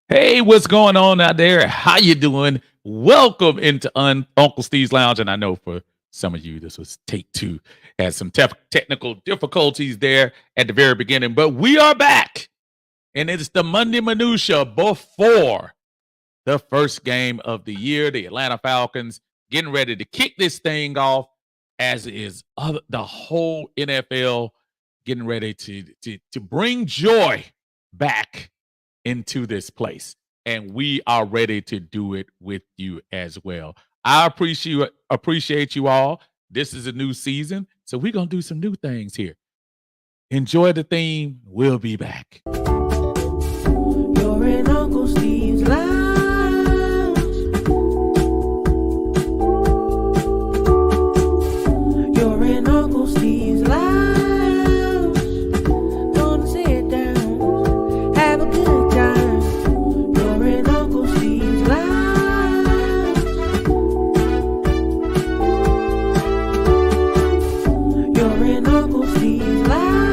Hey, what's going on out there? How you doing? Welcome into Uncle Steve's Lounge. And I know for some of you, this was take two. Had some technical difficulties there at the very beginning, but we are back. And it's the Monday Minutia before the first game of the year. The Atlanta Falcons getting ready to kick this thing off, as is the whole NFL getting ready to bring joy back into this place. And we are ready to do it with you as well. I appreciate you all. This is a new season, so we're gonna do some new things here. Enjoy the theme. We'll be back. You're in Uncle Steve's lounge. You're in Uncle Steve's lounge. Gonna sit down, have a good time. You're in Uncle Steve's lounge. You're in Uncle Steve's lounge.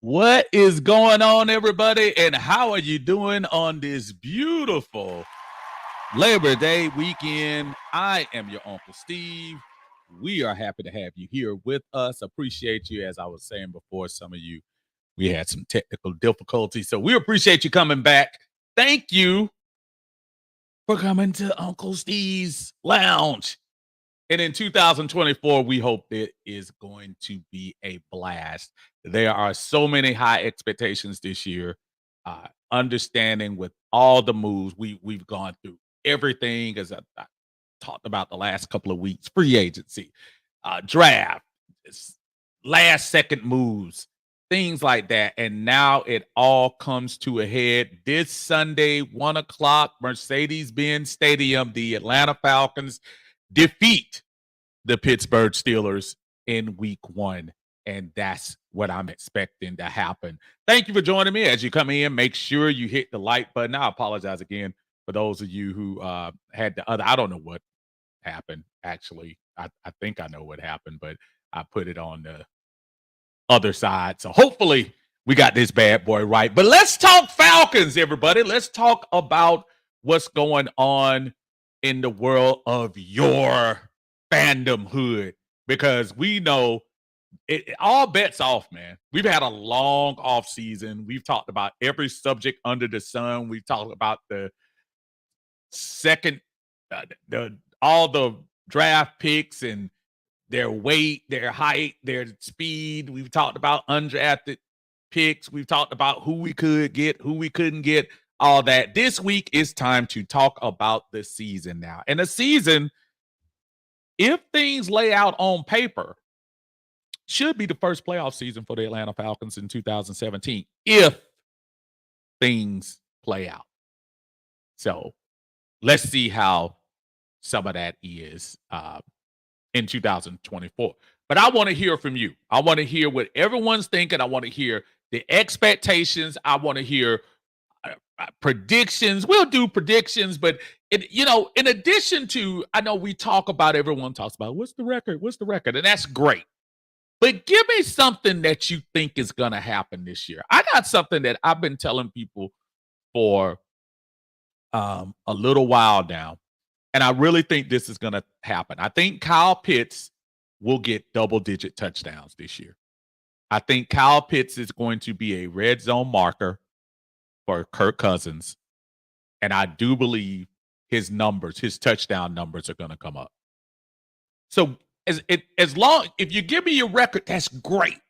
What is going on, everybody? And how are you doing on this beautiful Labor Day weekend? I am your Uncle Steve. We are happy to have you here with us. Appreciate you. As I was saying before, some of you, we had some technical difficulties. So we appreciate you coming back. Thank you for coming to Uncle Steve's Lounge. And in 2024, we hope it is going to be a blast. There are so many high expectations this year. Understanding with all the moves we've gone through, everything as I talked about the last couple of weeks, free agency, draft, last second moves, things like that. And now it all comes to a head this Sunday, 1:00, Mercedes-Benz Stadium. The Atlanta Falcons defeat the Pittsburgh Steelers in week 1. And that's what I'm expecting to happen. Thank you for joining me. As you come in, make sure you hit the like button. I apologize again for those of you who had the other. I don't know what happened, actually. I think I know what happened, but I put it on the other side. So hopefully we got this bad boy right. But let's talk Falcons, everybody. Let's talk about what's going on in the world of your fandom hood, because we know it all bets off, man. We've had a long off season. We've talked about every subject under the sun. We've talked about the second, all the draft picks and their weight, their height, their speed. We've talked about undrafted picks. We've talked about who we could get, who we couldn't get, all that. This week is time to talk about the season now. And the season, if things lay out on paper, should be the first playoff season for the Atlanta Falcons in 2017, if things play out. So let's see how some of that is in 2024. But I want to hear from you. I want to hear what everyone's thinking. I want to hear the expectations. I want to hear predictions. We'll do predictions, but in addition to, I know we talk about, everyone talks about what's the record, and that's great. But give me something that you think is going to happen this year. I got something that I've been telling people for a little while now, and I really think this is going to happen. I think Kyle Pitts will get double-digit touchdowns this year. I think Kyle Pitts is going to be a red zone marker for Kirk Cousins, and I do believe his touchdown numbers are going to come up. So if you give me your record, that's great.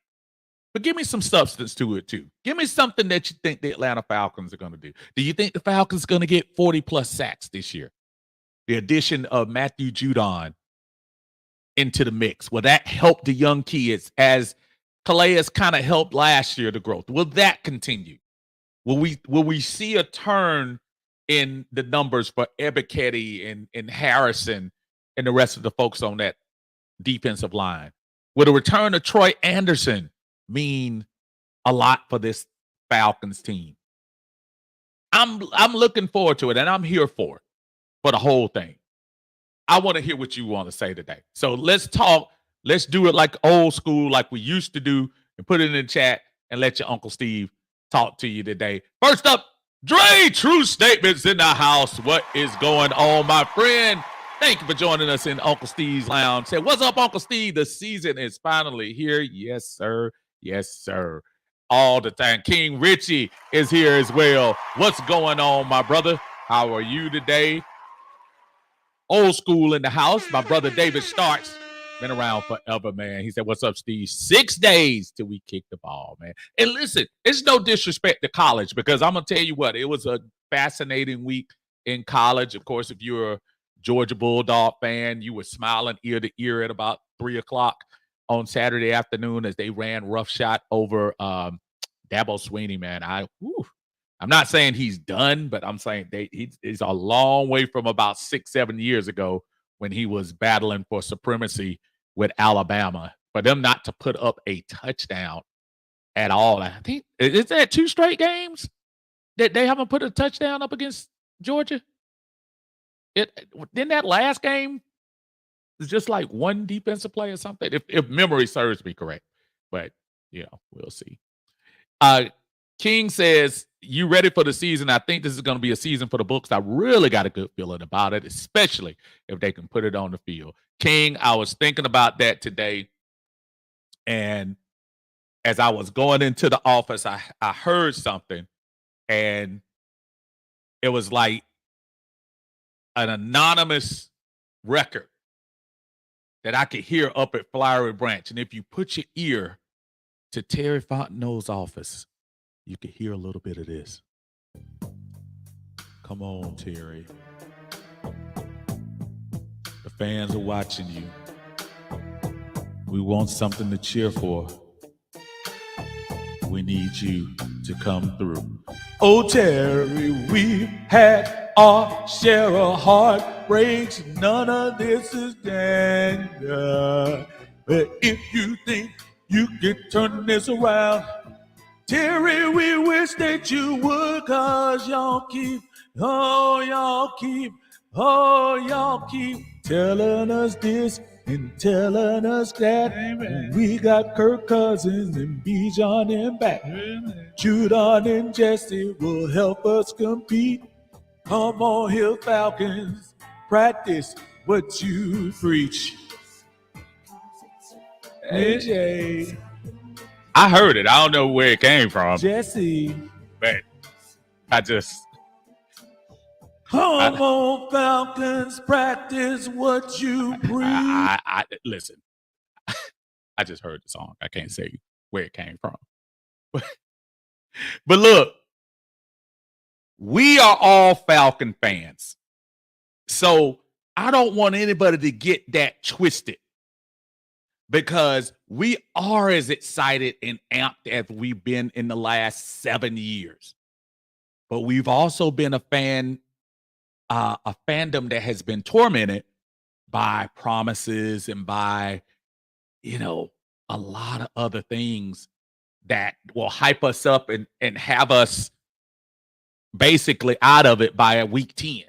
But give me some substance to it too. Give me something that you think the Atlanta Falcons are going to do. Do you think the Falcons are going to get 40+ sacks this year? The addition of Matthew Judon into the mix, will that help the young kids as Calais kind of helped last year, the growth? Will that continue? Will we see a turn in the numbers for Ebiketie and Harrison and the rest of the folks on that defensive line? Will the return of Troy Anderson mean a lot for this Falcons team? I'm looking forward to it, and I'm here for it, for the whole thing. I want to hear what you want to say today. So let's talk. Let's do it like old school, like we used to do, and put it in the chat and let your Uncle Steve talk to you today. First up, Dre, True Statements in the house. What is going on, my friend? Thank you for joining us in Uncle Steve's Lounge. Say, what's up, Uncle Steve? The season is finally here. Yes, sir. Yes, sir. All the time. King Richie is here as well. What's going on, my brother? How are you today? Old school in the house. My brother David Starks. Been around forever, man. He said, what's up, Steve? 6 days till we kick the ball, man. And listen, it's no disrespect to college, because I'm going to tell you what, it was a fascinating week in college. Of course, if you're a Georgia Bulldog fan, you were smiling ear to ear at about 3 o'clock on Saturday afternoon as they ran roughshod over Dabo Swinney, man. I'm not saying he's done, but I'm saying he's a long way from about 6-7 years ago when he was battling for supremacy with Alabama. For them not to put up a touchdown at all. I think, is that 2 straight games that they haven't put a touchdown up against Georgia? Didn't that last game was just like one defensive play or something? If memory serves me correct. But, we'll see. King says, you ready for the season? I think this is going to be a season for the books. I really got a good feeling about it, especially if they can put it on the field. King, I was thinking about that today. And as I was going into the office, I heard something. And it was like an anonymous record that I could hear up at Flowery Branch. And if you put your ear to Terry Fontenot's office, you can hear a little bit of this. Come on, Terry. The fans are watching you. We want something to cheer for. We need you to come through. Oh, Terry, we've had our share of heartbreaks. None of this is danger. But if you think you can turn this around, Terry, we wish that you would, 'cause y'all keep telling us this and telling us that. Amen. We got Kirk Cousins and Bijan in back. Judon and Jesse will help us compete. Come on here, Falcons, practice what you preach. AJ. I heard it. I don't know where it came from. Jesse. But I just... Come on, Falcons, practice what you preach. Listen, I just heard the song. I can't say where it came from. But look, we are all Falcon fans. So I don't want anybody to get that twisted, because we are as excited and amped as we've been in the last 7 years. But we've also been a fandom that has been tormented by promises and by, a lot of other things that will hype us up and have us basically out of it by week 10.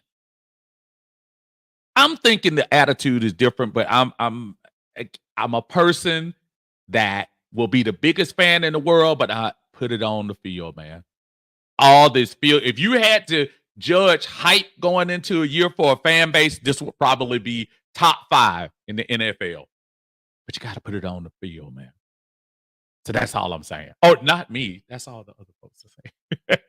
I'm thinking the attitude is different, but I'm a person that will be the biggest fan in the world, but I put it on the field, man. All this field. If you had to judge hype going into a year for a fan base, this would probably be top 5 in the NFL. But you got to put it on the field, man. So that's all I'm saying. Oh, not me. That's all the other folks are saying.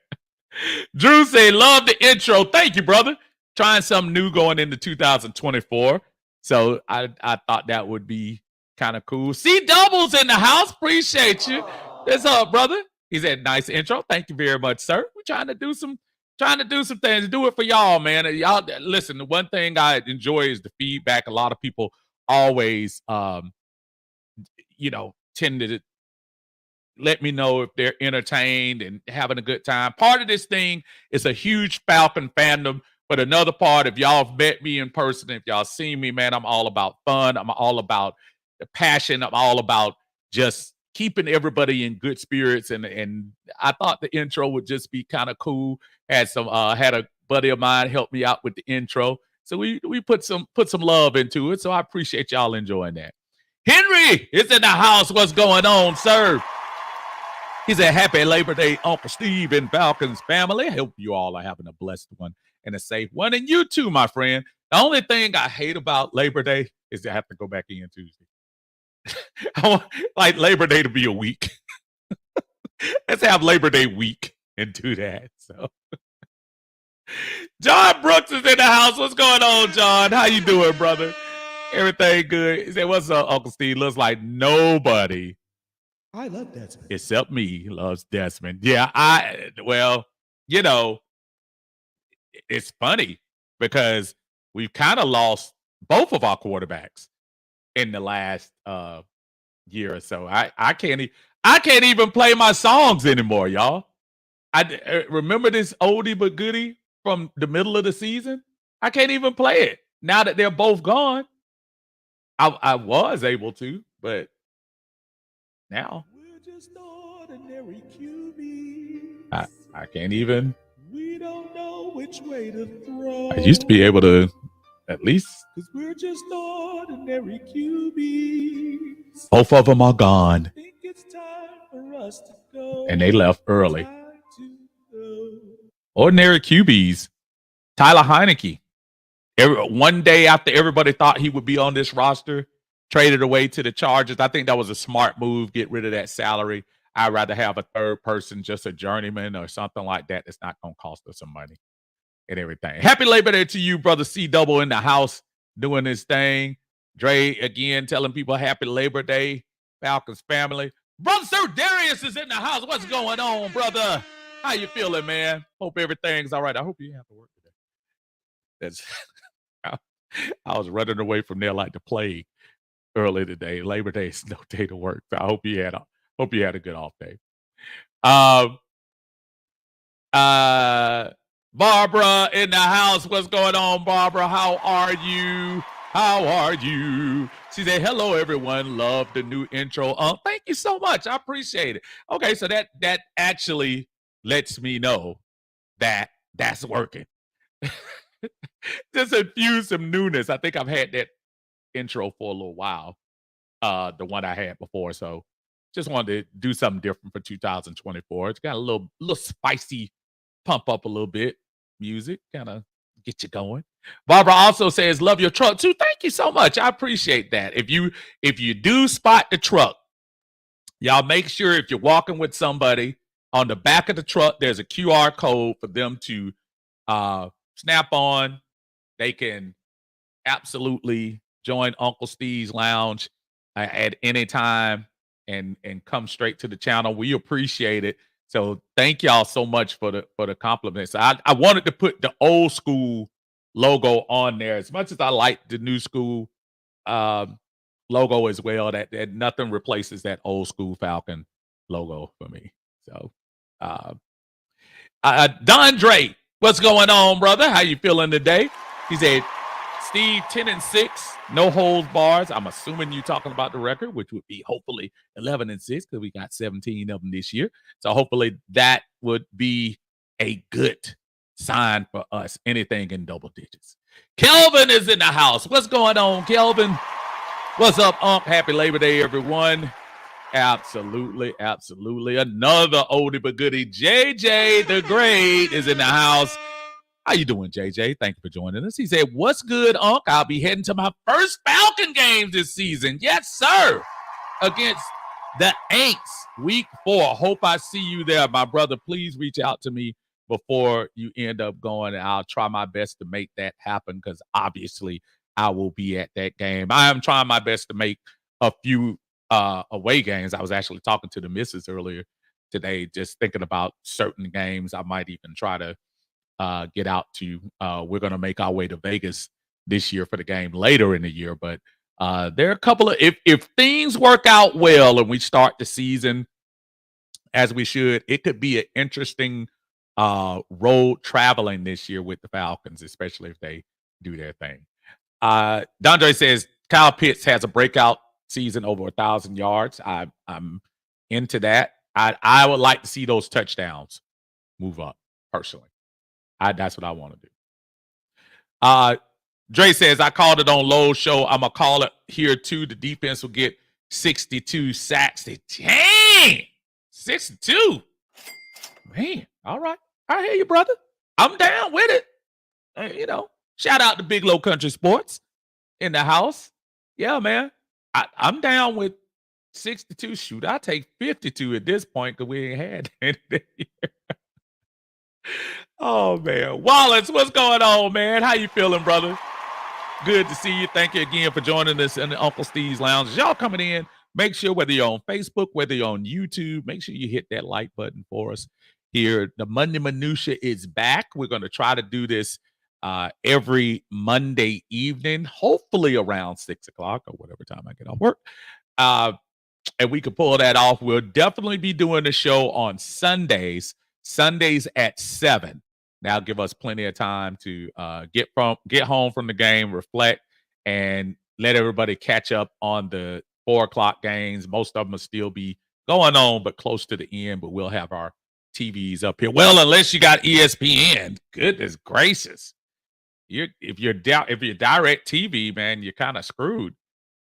Drew say, love the intro. Thank you, brother. Trying something new going into 2024. So I thought that would be kind of cool. C Doubles in the house. Appreciate you. What's up, brother? He said, nice intro. Thank you very much, sir. We're trying to do some things. Do it for y'all, man. Y'all listen, the one thing I enjoy is the feedback. A lot of people always tend to let me know if they're entertained and having a good time. Part of this thing is a huge Falcon fandom, but another part, if y'all have met me in person, if y'all seen me, man, I'm all about fun. I'm all about the passion. I'm all about just keeping everybody in good spirits. And I thought the intro would just be kind of cool. Had a buddy of mine help me out with the intro. So we put some love into it. So I appreciate y'all enjoying that. Henry is in the house. What's going on, sir? He said, happy Labor Day, Uncle Steve and Falcons family. I hope you all are having a blessed one and a safe one. And you too, my friend. The only thing I hate about Labor Day is to have to go back in Tuesday. I want like Labor Day to be a week. Let's have Labor Day week and do that. So John Brooks is in the house. What's going on, John? How you doing, brother? Everything good? He said, what's up, Uncle Steve? Looks like nobody I love Desmond. except me loves Desmond. Yeah, it's funny because we've kind of lost both of our quarterbacks in the last year or so. I can't even play my songs anymore, y'all. I remember this oldie but goodie from the middle of the season. I can't even play it now that they're both gone. I was able to, but now We're just ordinary QBs. I can't even. We don't know which way to throw. I used to be able to at least. Cause we're just ordinary QBs. Both of them are gone, I think it's time for us to go. and they left early. Time to go. Ordinary QBs. Tyler Heineke. One day after everybody thought he would be on this roster, traded away to the Chargers. I think that was a smart move. Get rid of that salary. I'd rather have a third person, just a journeyman or something like that. That's not going to cost us some money and everything. Happy Labor Day to you, brother C Double in the house doing this thing. Dre again telling people happy Labor Day, Falcons family. Brother Sir Darius is in the house. What's going on, brother? How you feeling, man? Hope everything's all right. I hope you have to work today. That's I was running away from there like the plague early today. Labor Day is no day to work. So I hope you had a good off day. Barbara in the house. What's going on, Barbara? How are you? She said, hello, everyone. Love the new intro. Thank you so much. I appreciate it. Okay, so that actually lets me know that that's working. Just infuse some newness. I think I've had that intro for a little while. The one I had before. So just wanted to do something different for 2024. It's got a little spicy pump up a little bit. Music kind of get you going. Barbara also says, love your truck too. Thank you so much. I appreciate that. If you do spot the truck, y'all make sure if you're walking with somebody, on the back of the truck, there's a QR code for them to snap on. They can absolutely join Uncle Steve's Lounge at any time and come straight to the channel. We appreciate it. So thank y'all so much for the compliments. I wanted to put the old school logo on there as much as I like the new school logo as well. That nothing replaces that old school Falcon logo for me. So Don Drake, what's going on, brother? How you feeling today? He said, Steve, 10-6, no holds bars. I'm assuming you're talking about the record, which would be hopefully 11-6 because we got 17 of them this year. So hopefully that would be a good sign for us. Anything in double digits. Kelvin is in the house. What's going on, Kelvin? What's up, Happy Labor Day, everyone. Absolutely, absolutely. Another oldie but goodie. JJ the Great is in the house. How you doing, JJ? Thank you for joining us. He said, "What's good, Unc? I'll be heading to my first Falcon game this season. Yes, sir. Against the Aints, week 4. Hope I see you there, my brother. Please reach out to me before you end up going, and I'll try my best to make that happen because obviously I will be at that game. I am trying my best to make a few away games. I was actually talking to the missus earlier today, just thinking about certain games I might even try to get out to. We're going to make our way to Vegas this year for the game later in the year, but there are a couple of if things work out well and we start the season as we should, it could be an interesting road traveling this year with the Falcons, especially if they do their thing. Dondre says Kyle Pitts has a breakout season over 1,000 yards. I'm into that. I would like to see those touchdowns move up personally. That's what I want to do. Dre says, I called it on Lowe's show. I'm going to call it here too. The defense will get 62 sacks. Dang! 62. Man, all right. I hear you, brother. I'm down with it. Shout out to Big Low Country Sports in the house. Yeah, man. I'm down with 62. Shoot, I'll take 52 at this point because we ain't had anything. Oh, man. Wallace, what's going on, man? How you feeling, brother? Good to see you. Thank you again for joining us in the Uncle Steve's Lounge. Y'all coming in, make sure whether you're on Facebook, whether you're on YouTube, make sure you hit that like button for us here. The Monday Minutia is back. We're going to try to do this every Monday evening, hopefully around 6 o'clock or whatever time I get off work. And we can pull that off. We'll definitely be doing the show on Sundays at 7. Now give us plenty of time to get home from the game, reflect, and let everybody catch up on the 4 o'clock games. Most of them will still be going on, but close to the end. But we'll have our TVs up here. Well, unless you got ESPN, goodness gracious, if you're direct TV, man, you're kind of screwed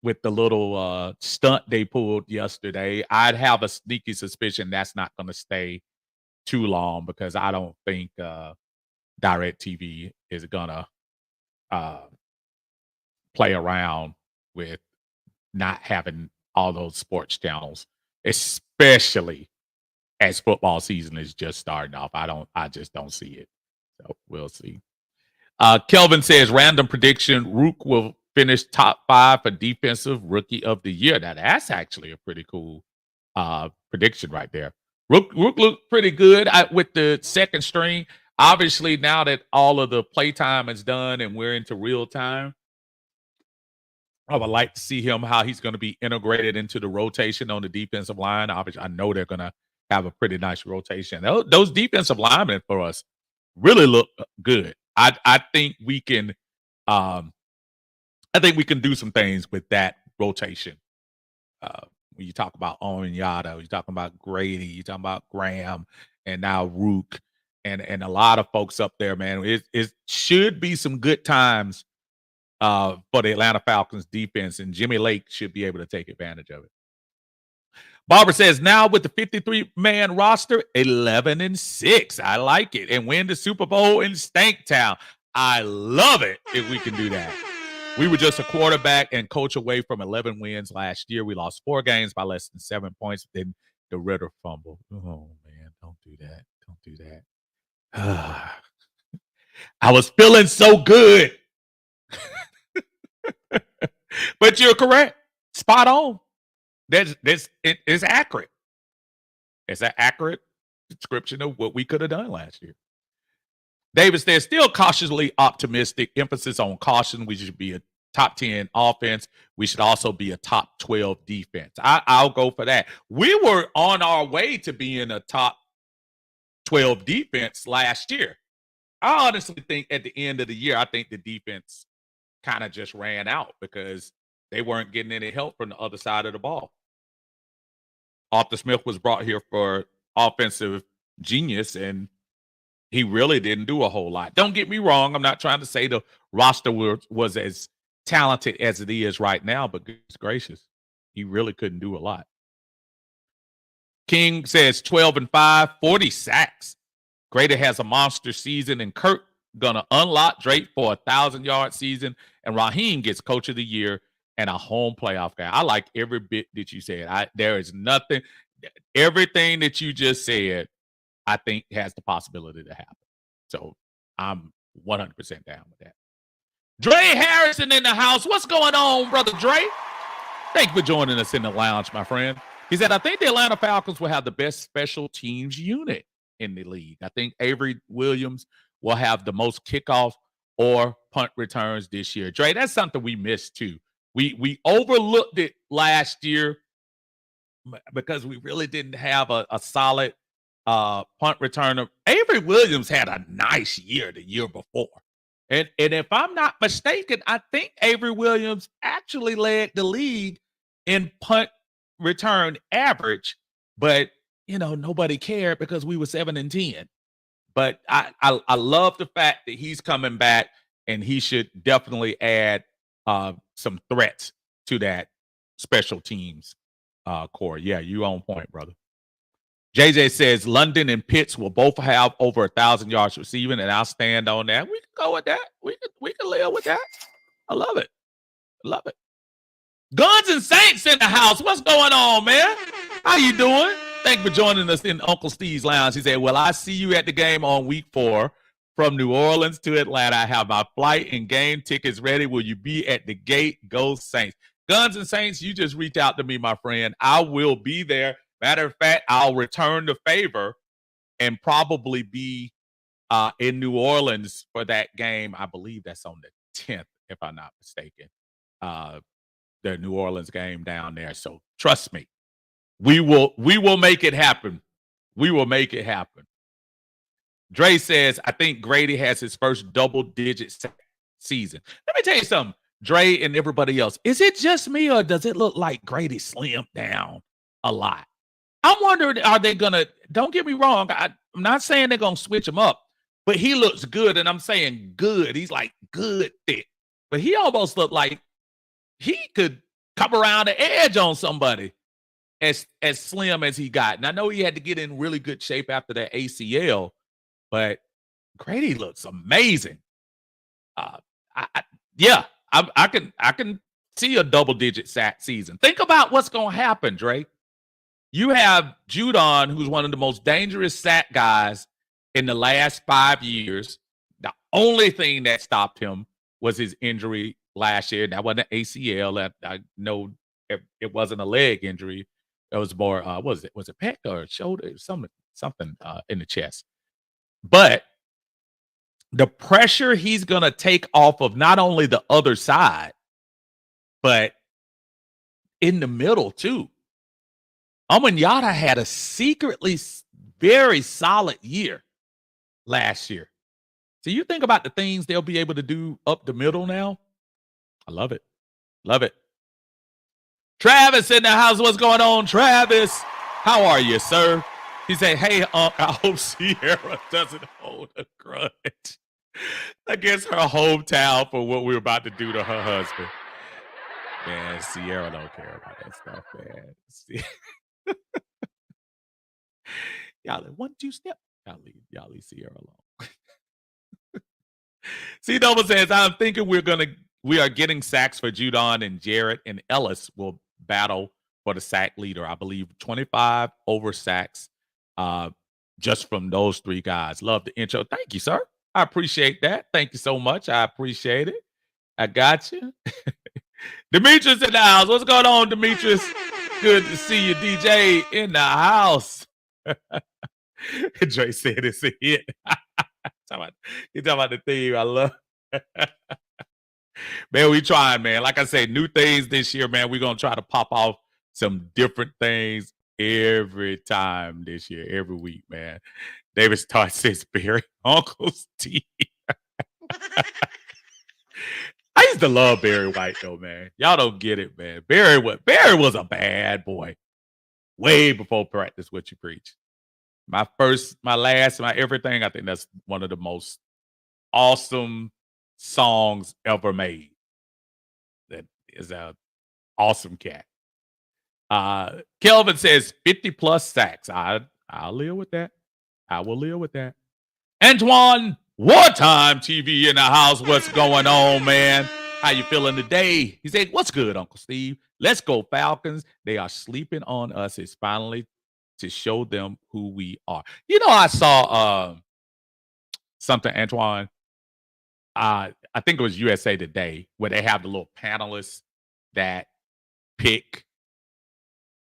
with the little stunt they pulled yesterday. I'd have a sneaky suspicion that's not going to stay too long because I don't think direct TV is gonna play around with not having all those sports channels, especially as football season is just starting off. I just don't see it. So we'll see. Kelvin says random prediction: Rook will finish top 5 for defensive rookie of the year. Now that's actually a pretty cool prediction right there. Rook looked pretty good with the second string. Obviously, now that all of the playtime is done and we're into real time, I would like to see how he's going to be integrated into the rotation on the defensive line. Obviously, I know they're going to have a pretty nice rotation. Those defensive linemen for us really look good. I think we can do some things with that rotation. When you talk about Onyata, you're talking about Grady, you're talking about Graham, and now Rook, and a lot of folks up there, man. It should be some good times for the Atlanta Falcons defense, and Jimmy Lake should be able to take advantage of it. Barbara says, now with the 53-man roster, 11-6. I like it. And win the Super Bowl in Stanktown. I love it if we can do that. We were just a quarterback and coach away from 11 wins last year. We lost 4 games by less than 7 points. Then the Ritter fumble. Oh, man, don't do that. Don't do that. I was feeling so good. But you're correct. Spot on. It is accurate. It's an accurate description of what we could have done last year. Davis, they're still cautiously optimistic. Emphasis on caution. We should be a top 10 offense. We should also be a top 12 defense. I'll go for that. We were on our way to being a top 12 defense last year. I honestly think at the end of the year, I think the defense kind of just ran out because they weren't getting any help from the other side of the ball. Arthur Smith was brought here for offensive genius, and he really didn't do a whole lot. Don't get me wrong. I'm not trying to say the roster was as talented as it is right now, but goodness gracious, he really couldn't do a lot. King says 12-5, 40 sacks. Grady has a monster season, and Kirk gonna unlock Drake for 1,000-yard season, and Raheem gets Coach of the Year and a home playoff guy. I like every bit that you said. There is nothing, everything that you just said, I think has the possibility to happen. So I'm 100% down with that. Dre Harrison in the house. What's going on, brother Dre? Thank you for joining us in the lounge, my friend. He said, I think the Atlanta Falcons will have the best special teams unit in the league. I think Avery Williams will have the most kickoff or punt returns this year. Dre, that's something we missed too. We overlooked it last year because we really didn't have a solid punt returner. Avery Williams had a nice year the year before. And if I'm not mistaken, I think Avery Williams actually led the league in punt return average, but nobody cared because we were 7-10. But I love the fact that he's coming back, and he should definitely add some threats to that special teams core. Yeah, you on point, brother. JJ says London and Pitts will both have over 1,000 yards receiving, and I'll stand on that. We can go with that. We can live with that. I love it. Love it. Guns and Saints in the house. What's going on, man? How you doing? Thank you for joining us in Uncle Steve's Lounge. He said, well, I see you at the game on week 4 from New Orleans to Atlanta. I have my flight and game tickets ready. Will you be at the gate? Go Saints. Guns and Saints, you just reach out to me, my friend. I will be there. Matter of fact, I'll return the favor and probably be in New Orleans for that game. I believe that's on the 10th, if I'm not mistaken. The New Orleans game down there. So trust me, we will make it happen. We will make it happen. Dre says, I think Grady has his first double-digit season. Let me tell you something, Dre and everybody else. Is it just me, or does it look like Grady slimmed down a lot? I'm wondering, are they going to – don't get me wrong. I'm not saying they're going to switch him up, but he looks good, and I'm saying good. He's like good thick. But he almost looked like he could come around the edge on somebody as slim as he got. And I know he had to get in really good shape after that ACL, but Grady looks amazing. I can see a double-digit sack season. Think about what's going to happen, Dre. You have Judon, who's one of the most dangerous sack guys in the last 5 years. The only thing that stopped him was his injury last year. That wasn't an ACL. I know it wasn't a leg injury. It was more, was it pec or shoulder? Something in the chest. But the pressure he's going to take off of not only the other side, but in the middle too. Yada had a secretly very solid year last year. So you think about the things they'll be able to do up the middle now. I love it. Love it. Travis in the house. What's going on, Travis? How are you, sir? He said, hey, I hope Sierra doesn't hold a grudge against her hometown for what we're about to do to her husband. Man, Sierra don't care about that stuff, man. Y'all 1-2 step. Y'all leave Sierra alone. C Double says, I'm thinking we are getting sacks for Judon, and Jarrett and Ellis will battle for the sack leader. I believe 25 over sacks just from those 3 guys. Love the intro. Thank you, sir. I appreciate that. Thank you so much. I appreciate it. I got you. Demetrius in the house. What's going on, Demetrius? Good to see you, DJ, in the house. Dre said it's a hit. You're talking about the theme. I love man, we trying, man. Like I said, new things this year, man. We're going to try to pop off some different things every time this year, every week, man. David Starr says, Barry, Uncle Steve. I used to love Barry White, though, man. Y'all don't get it, man. Barry was a bad boy. Way before Practice What You Preach. My first, my last, my everything, I think that's one of the most awesome songs ever made. That is an awesome cat. Kelvin says 50 plus sacks. I'll live with that. I will live with that. Antoine, Wartime TV in the house. What's going on, man? How you feeling today? He said, what's good, Uncle Steve? Let's go, Falcons. They are sleeping on us. It's finally to show them who we are. You know, I saw something, Antoine. I think it was USA Today, where they have the little panelists that pick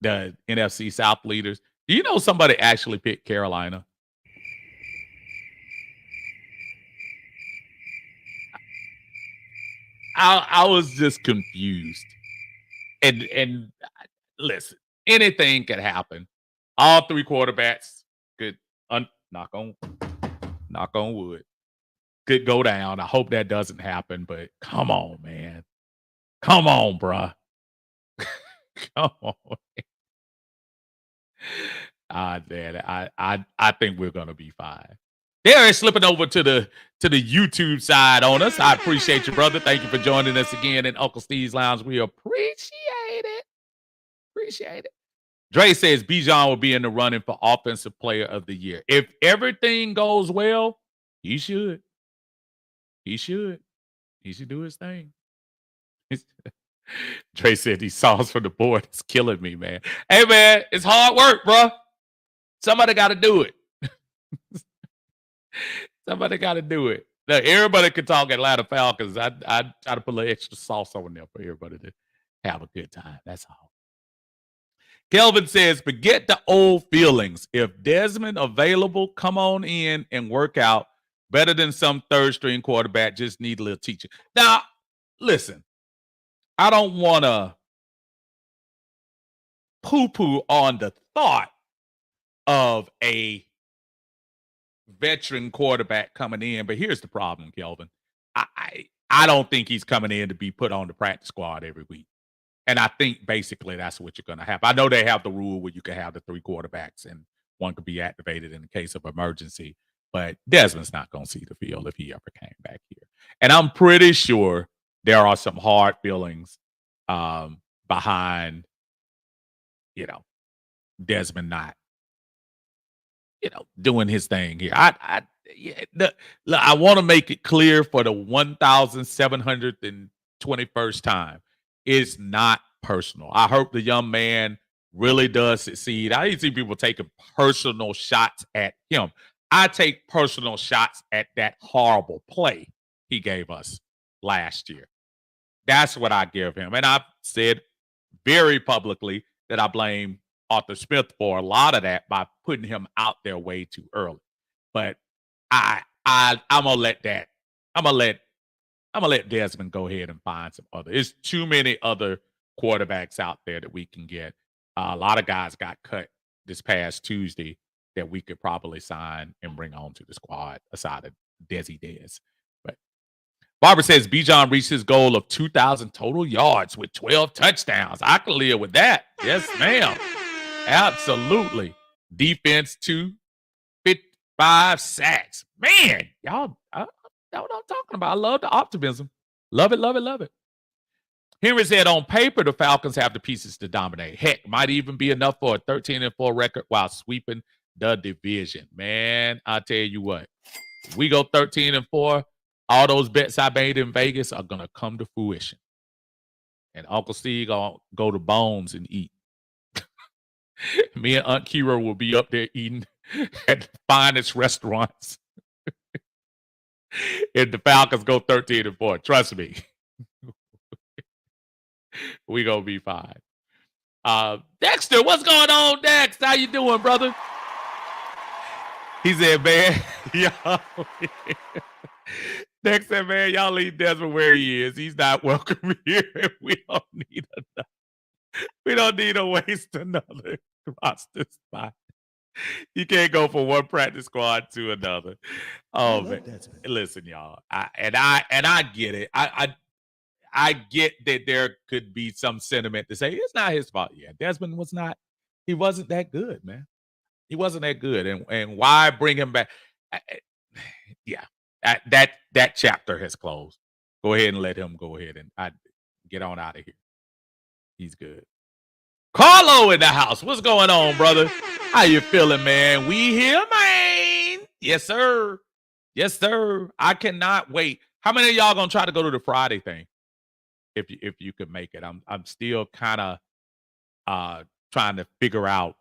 the NFC South leaders. Do you know somebody actually picked Carolina? I was just confused. And listen, anything could happen. All three quarterbacks could knock on wood. Could go down. I hope that doesn't happen, but come on, man. Come on, bruh. Come on. Man, I think we're gonna be fine. They're slipping over to the YouTube side on us. I appreciate you, brother. Thank you for joining us again in Uncle Steve's Lounge. We appreciate it. Appreciate it. Dre says Bijan will be in the running for Offensive Player of the Year. If everything goes well, he should. He should. He should do his thing. Dre said these songs from the board is killing me, man. Hey, man, it's hard work, bro. Somebody got to do it. Somebody got to do it. Look, everybody can talk Atlanta Falcons. I try to put a little extra sauce on there for everybody to have a good time. That's all. Kelvin says, forget the old feelings. If Desmond available, come on in and work out. Better than some third-string quarterback. Just need a little teaching. Now, listen. I don't want to poo-poo on the thought of a veteran quarterback coming in, but here's the problem, Kelvin. I don't think he's coming in to be put on the practice squad every week. And I think basically that's what you're going to have. I know they have the rule where you can have the three quarterbacks and one could be activated in the case of emergency, but Desmond's not going to see the field if he ever came back here. And I'm pretty sure there are some hard feelings behind, Desmond not, doing his thing here. I want to make it clear for the 1,721st time. It's not personal. I hope the young man really does succeed. I see people taking personal shots at him. I take personal shots at that horrible play he gave us last year. That's what I give him. And I've said very publicly that I blame Arthur Smith for a lot of that by putting him out there way too early. But I'm gonna let that. I'm gonna let Desmond go ahead and find some other. There's too many other quarterbacks out there that we can get. A lot of guys got cut this past Tuesday that we could probably sign and bring on to the squad aside of Desi Dez. But Barbara says Bijan reached his goal of 2,000 total yards with 12 touchdowns. I can live with that. Yes, ma'am. Absolutely. Defense 255 sacks. Man, y'all, that's what I'm talking about. I love the optimism. Love it, love it, love it. Henry said, on paper, the Falcons have the pieces to dominate. Heck, might even be enough for a 13-4 record while sweeping the division. Man, I tell you what, we go 13-4. All those bets I made in Vegas are gonna come to fruition. And Uncle Steve gonna go to Bones and eat. Me and Aunt Kira will be up there eating at the finest restaurants. If the Falcons go 13-4, trust me, we gonna be fine. Dexter, what's going on, Dex? How you doing, brother? He said, man, y'all. Dex said, man, y'all leave Desmond where he is. He's not welcome here. We don't need to waste another roster spot. You can't go from one practice squad to another. Oh man, listen, y'all. I get it. I get that there could be some sentiment to say it's not his fault. Yeah, Desmond was not. He wasn't that good, man. He wasn't that good, and why bring him back? Yeah, that chapter has closed. Go ahead and let him go ahead and get on out of here. He's good. Carlo in the house. What's going on, brother? How you feeling, man? We here, man. Yes, sir. Yes, sir. I cannot wait. How many of y'all gonna try to go to the Friday thing? If you could make it. I'm still kind of trying to figure out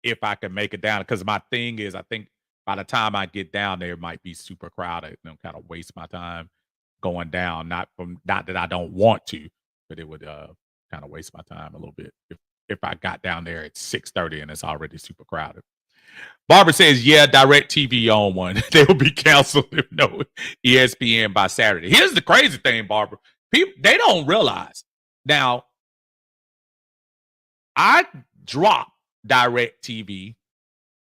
if I can make it down. Because my thing is, I think by the time I get down there, it might be super crowded and kind of waste my time going down. Not that I don't want to, but it would kind of waste my time a little bit if I got down there at 6:30 and it's already super crowded. Barbara says, yeah, direct TV on one. They will be canceled if no ESPN by Saturday. Here's the crazy thing, Barbara. People, they don't realize. Now, I dropped direct TV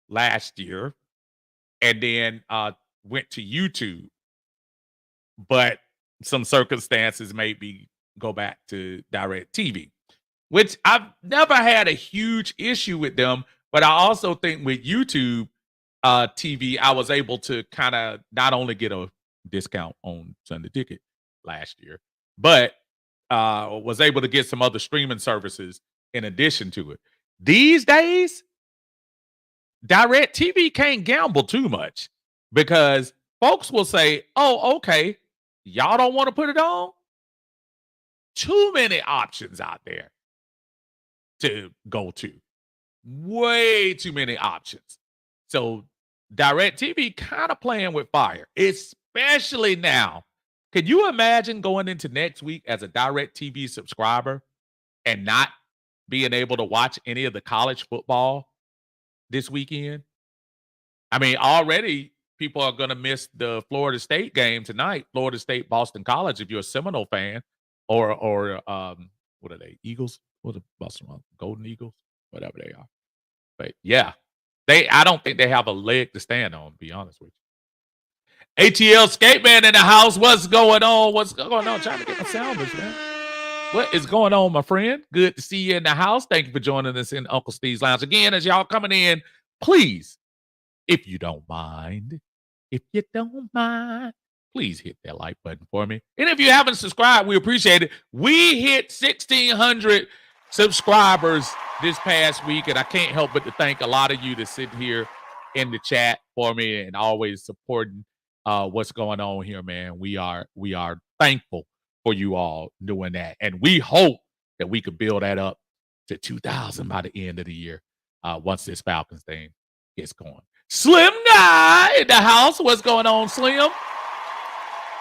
last year and then went to YouTube. But some circumstances made me go back to direct TV, which I've never had a huge issue with them. But I also think with YouTube TV, I was able to kind of not only get a discount on Sunday Ticket last year, but was able to get some other streaming services in addition to it. These days, direct TV can't gamble too much because folks will say, oh, okay, y'all don't want to put it on? Too many options out there to go to. Way too many options. So direct TV kind of playing with fire, especially now. Can you imagine going into next week as a direct TV subscriber and not being able to watch any of the college football this weekend? I mean, already people are going to miss the Florida State game tonight, Florida State, Boston College, if you're a Seminole fan, or what are they, Eagles? What are Boston, Golden Eagles? Whatever they are. But yeah, I don't think they have a leg to stand on, to be honest with you. ATL Skateman in the house. What's going on? What's going on? Trying to get my sounders, man. What is going on, my friend? Good to see you in the house. Thank you for joining us in Uncle Steve's Lounge. Again, as y'all coming in, please, if you don't mind, please hit that like button for me. And if you haven't subscribed, we appreciate it. We hit 1,600 subscribers this past week, and I can't help but to thank a lot of you that sit here in the chat for me and always supporting what's going on here, man. We are thankful for you all doing that, and we hope that we could build that up to 2,000 by the end of the year once this Falcons thing gets going. Slim Guy in the house. What's going on, Slim?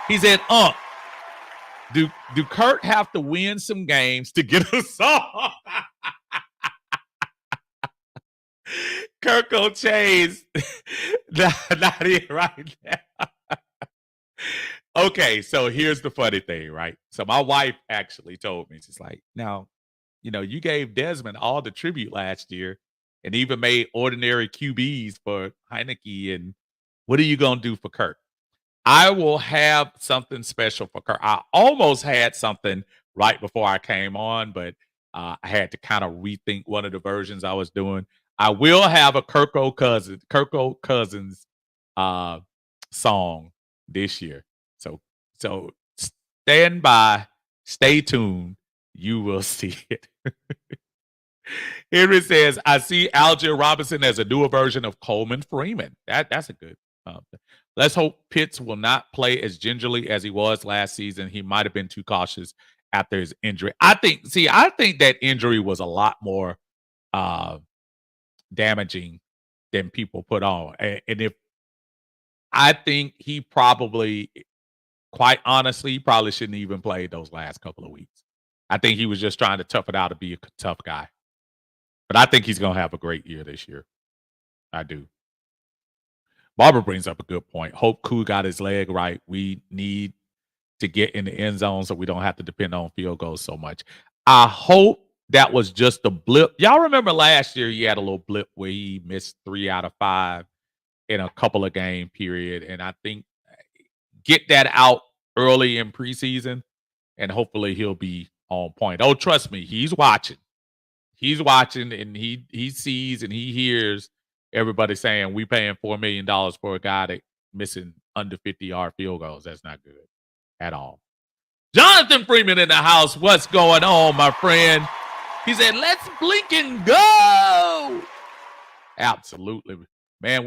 He said, do Kurt have to win some games to get us off? Kurt gonna change. Not here right now. Okay, so here's the funny thing, right? So my wife actually told me, she's like, now, you gave Desmond all the tribute last year and even made ordinary QBs for Heineke. And what are you going to do for Kurt? I will have something special for Kurt. I almost had something right before I came on, but I had to kind of rethink one of the versions I was doing. I will have a Kirko Cousins song this year. So stand by, stay tuned. You will see it. Henry says, I see Alger Robinson as a newer version of Coleman Freeman. That's a good. Let's hope Pitts will not play as gingerly as he was last season. He might have been too cautious after his injury. I think that injury was a lot more damaging than people put on. And I think he probably, quite honestly, he probably shouldn't even play those last couple of weeks. I think he was just trying to tough it out to be a tough guy. But I think he's going to have a great year this year. I do. Barbara brings up a good point. Hope Koo got his leg right. We need to get in the end zone so we don't have to depend on field goals so much. I hope that was just a blip. Y'all remember last year he had a little blip where he missed 3 out of 5 in a couple of game period. And I think get that out early in preseason and hopefully he'll be on point. Oh, trust me, he's watching. He's watching and he sees and he hears everybody saying we paying $4 million for a guy that missing under 50-yard field goals. That's not good at all. Jonathan Freeman in the house. What's going on, my friend? He said, "Let's blink and go." Absolutely, man.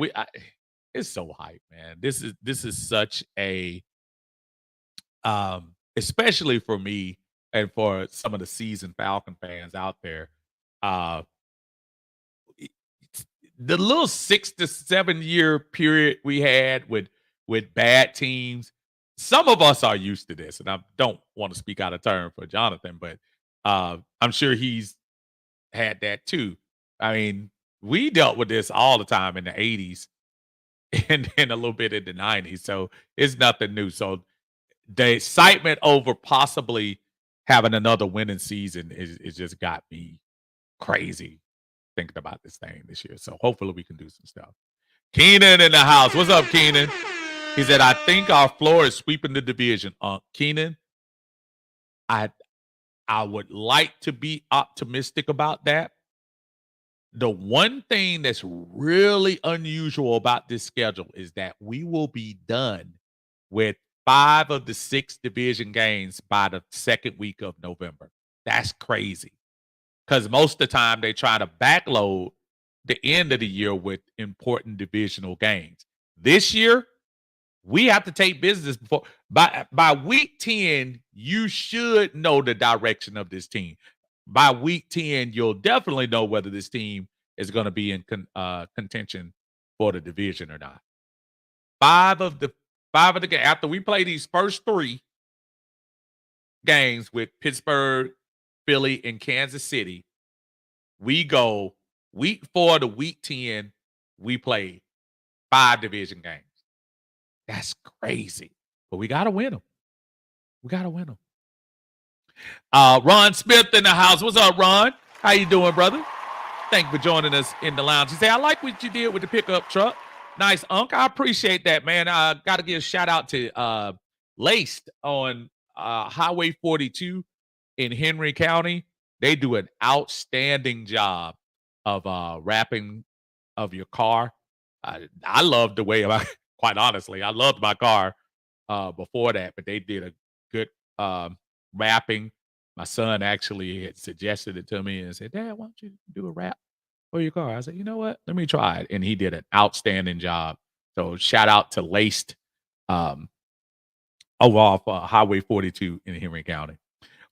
It's so hype, man. This is such a especially for me and for some of the seasoned Falcon fans out there. Uh, it- the little 6 to 7 year period we had with bad teams. Some of us are used to this, and I don't want to speak out of turn for Jonathan, but I'm sure he's had that too. I mean, we dealt with this all the time in the '80s and then a little bit in the '90s, so it's nothing new. So the excitement over possibly having another winning season is just got me crazy thinking about this thing this year. So hopefully we can do some stuff. Keenan in the house. What's up, Keenan? He said, "I think our floor is sweeping the division." Keenan, I I would like to be optimistic about that. The one thing that's really unusual about this schedule is that we will be done with 5 of the 6 division games by the second week of November. That's crazy. Because most of the time they try to backload the end of the year with important divisional games. This year, we have to take business before by week 10, you should know the direction of this team. By week 10, you'll definitely know whether this team is going to be in contention for the division or not. Five of the after we play these first 3 games with Pittsburgh, Philly, and Kansas City, we go week 4 to week 10, we play 5 division games. That's crazy. But we got to win them. We got to win them. Ron Smith in the house. What's up, Ron? How you doing, brother? Thank you for joining us in the lounge. He said, "I like what you did with the pickup truck. Nice, Unc. I appreciate that, man. I got to give a shout out to Laced on Highway 42 in Henry County. They do an outstanding job of wrapping of your car. I love the way, quite honestly, I loved my car before that, but they did a good wrapping. My son actually had suggested it to me and said, "Dad, why don't you do a wrap for your car?" I said, "You know what? Let me try it." And he did an outstanding job. So shout out to Laced over off Highway 42 in Henry County.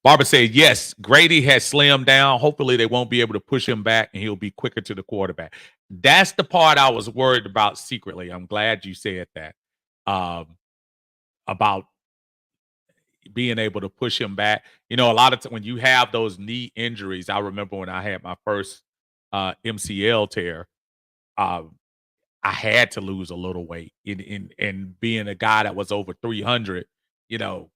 Barbara said, "Yes, Grady has slimmed down. Hopefully they won't be able to push him back and he'll be quicker to the quarterback." That's the part I was worried about secretly. I'm glad you said that. About being able to push him back. You know, a lot of when you have those knee injuries, I remember when I had my first MCL tear, uh, I had to lose a little weight. And being a guy that was over 300, you know,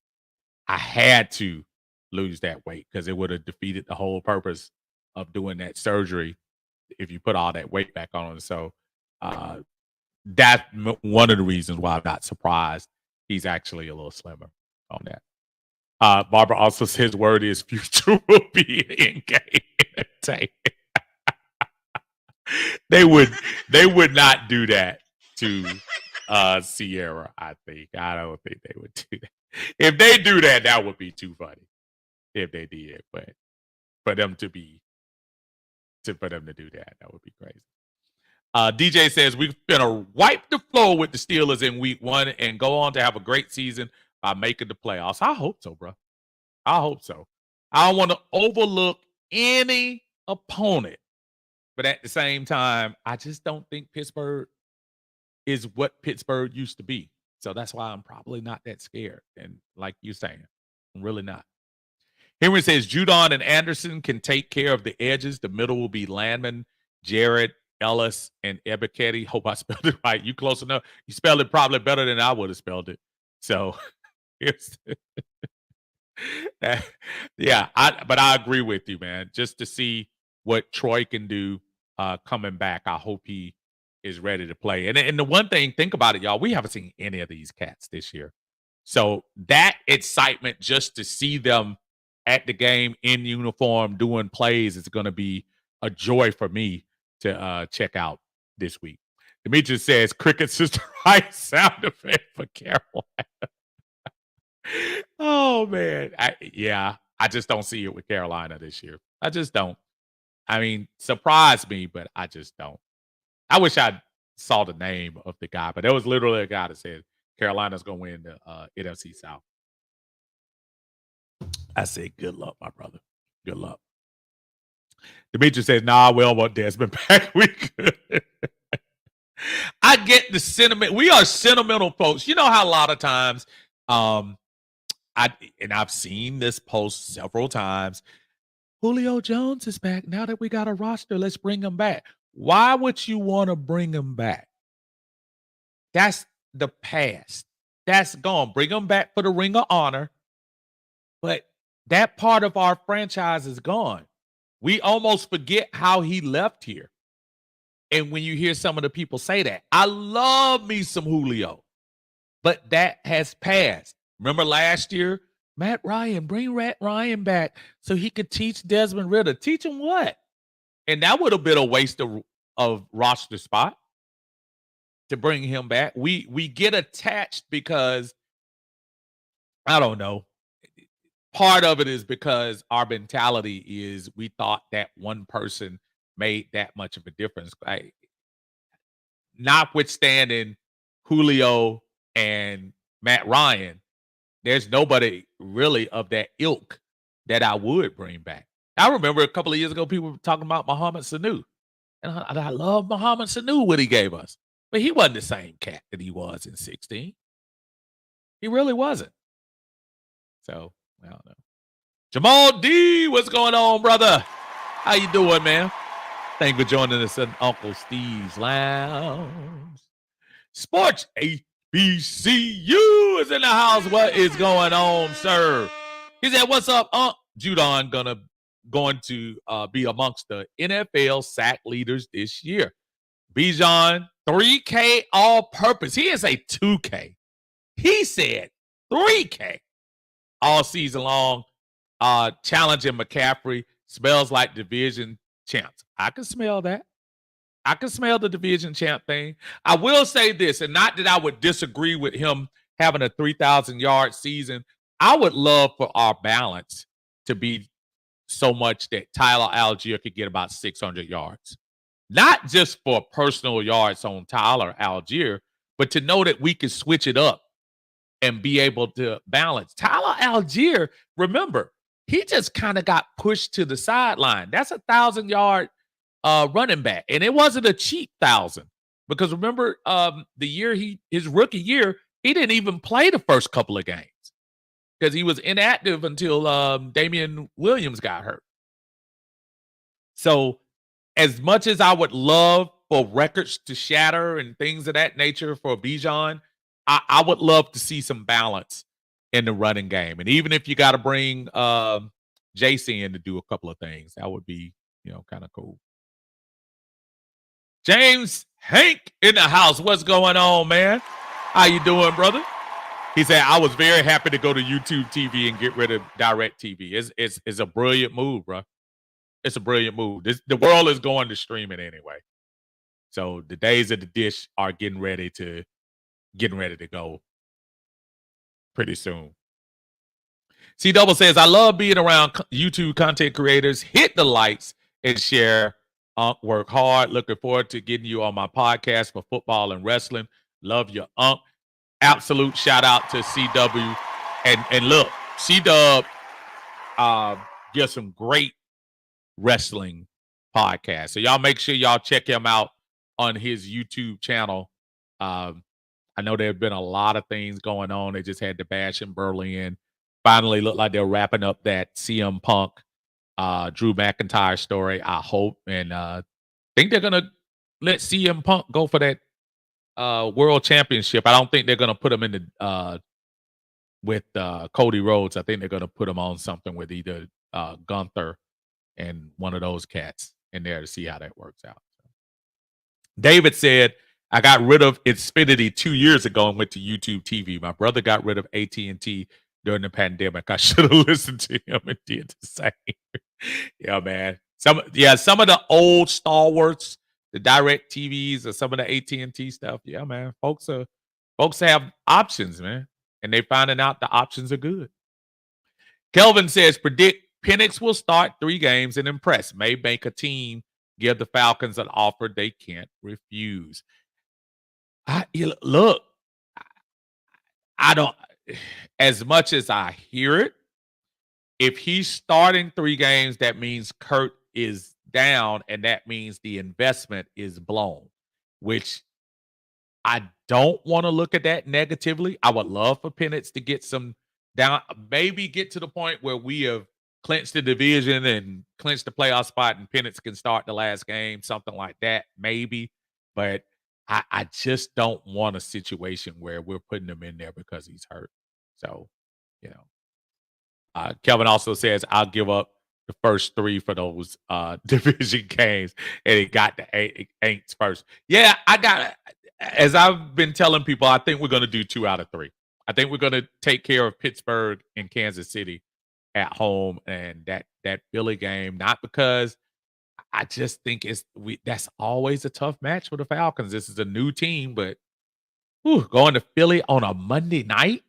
I had to lose that weight because it would have defeated the whole purpose of doing that surgery if you put all that weight back on. So that's one of the reasons why I'm not surprised he's actually a little slimmer on that. Barbara also says word is future will be in game. They would not do that to Sierra, I think. I don't think they would do that. If they do that, that would be too funny. If they did, but for them to do that would be crazy. DJ says we're gonna wipe the floor with the Steelers in week 1 and go on to have a great season by making the playoffs. I hope so, bro. I hope so. I don't want to overlook any opponent, but at the same time, I just don't think Pittsburgh is what Pittsburgh used to be. So that's why I'm probably not that scared. And like you're saying, I'm really not. Henry says Judon and Anderson can take care of the edges. The middle will be Landman, Jared, Ellis, and Ebiketie. Hope I spelled it right. You close enough. You spelled it probably better than I would have spelled it. So it's yeah, but I agree with you, man. Just to see what Troy can do coming back. I hope he is ready to play. And the one thing, think about it, y'all. We haven't seen any of these cats this year. So that excitement just to see them at the game in uniform doing plays is going to be a joy for me to check out this week. Demetrius says crickets is the right sound effect for Carolina. Oh man, I just don't see it with Carolina this year. I just don't. I mean, surprise me, but I just don't. I wish I saw the name of the guy, but there was literally a guy that said Carolina's going to win the NFC South. I said, good luck, my brother. Good luck. Demetrius says, nah, we don't want Desmond back. We could. I get the sentiment. We are sentimental folks. You know how a lot of times, I've seen this post several times. Julio Jones is back. Now that we got a roster, let's bring him back. Why would you want to bring him back? That's the past. That's gone. Bring him back for the Ring of Honor. But that part of our franchise is gone. We almost forget how he left here. And when you hear some of the people say that, I love me some Julio. But that has passed. Remember last year? Matt Ryan, bring Matt Ryan back so he could teach Desmond Ridder. Teach him what? And that would have been a waste of roster spot to bring him back. We get attached because, I don't know. Part of it is because our mentality is we thought that one person made that much of a difference. Notwithstanding Julio and Matt Ryan, there's nobody really of that ilk that I would bring back. I remember a couple of years ago, people were talking about Mohamed Sanu. And I love Mohamed Sanu, what he gave us. But he wasn't the same cat that he was in 16. He really wasn't. So, I don't know. Jamal D, what's going on, brother? How you doing, man? Thank you for joining us in Uncle Steve's Lounge. Sports HBCU is in the house. What is going on, sir? He said, what's up, Judon going to be amongst the NFL sack leaders this year. Bijan, 3K all-purpose. He is a 2K. He said 3K all season long. Challenging McCaffrey. Smells like division champs. I can smell that. I can smell the division champ thing. I will say this, and not that I would disagree with him having a 3,000-yard season. I would love for our balance to be so much that Tyler Algier could get about 600 yards. Not just for personal yards on Tyler Algier, but to know that we could switch it up and be able to balance. Tyler Algier, remember, he just kind of got pushed to the sideline. That's 1,000-yard running back. And it wasn't a cheap 1,000. Because remember, his rookie year, he didn't even play the first couple of games. Because he was inactive until Damian Williams got hurt. So, as much as I would love for records to shatter and things of that nature for Bijan, I would love to see some balance in the running game. And even if you got to bring JC in to do a couple of things, that would be, kind of cool. James Hank in the house. What's going on, man? How you doing, brother? He said, I was very happy to go to YouTube TV and get rid of Direct TV. It's a brilliant move, bro. It's a brilliant move. The world is going to streaming anyway. So the days of the dish are getting ready to go pretty soon. C Double says, I love being around YouTube content creators. Hit the likes and share. Work hard. Looking forward to getting you on my podcast for football and wrestling. Love you, Unc. Absolute shout out to CW. And look, C-Dub gives some great wrestling podcasts. So y'all make sure y'all check him out on his YouTube channel. I know there have been a lot of things going on. They just had the Bash in Berlin. Finally looked like they're wrapping up that CM Punk, Drew McIntyre story, I hope. And think they're going to let CM Punk go for that world championship. I don't think they're going to put him in the with Cody Rhodes. I think they're going to put him on something with either Gunther and one of those cats in there to see how that works out. David said, I got rid of Xfinity 2 years ago and went to YouTube TV. My brother got rid of AT&T during the pandemic. I should have listened to him and did the same. Yeah, man. Some of the old stalwarts, the Direct TVs or some of the AT&T stuff. Yeah, man. Folks have options, man. And they're finding out the options are good. Kelvin says, predict Penix will start 3 games and impress. May make a team give the Falcons an offer they can't refuse. Look, I don't, as much as I hear it, if he's starting 3 games, that means Kurt is down, and that means the investment is blown, which I don't want to look at that negatively. I would love for Penix to get some down, maybe get to the point where we have clinched the division and clinched the playoff spot, and Penix can start the last game, something like that, maybe. But I just don't want a situation where we're putting him in there because he's hurt. So, you know. Kelvin also says, I'll give up the first 3 for those division games, and it got the Aints first. Yeah, as I've been telling people, I think we're going to do 2 out of 3. I think we're going to take care of Pittsburgh and Kansas City at home, and that Philly game, not because I just think that's always a tough match for the Falcons. This is a new team, but going to Philly on a Monday night,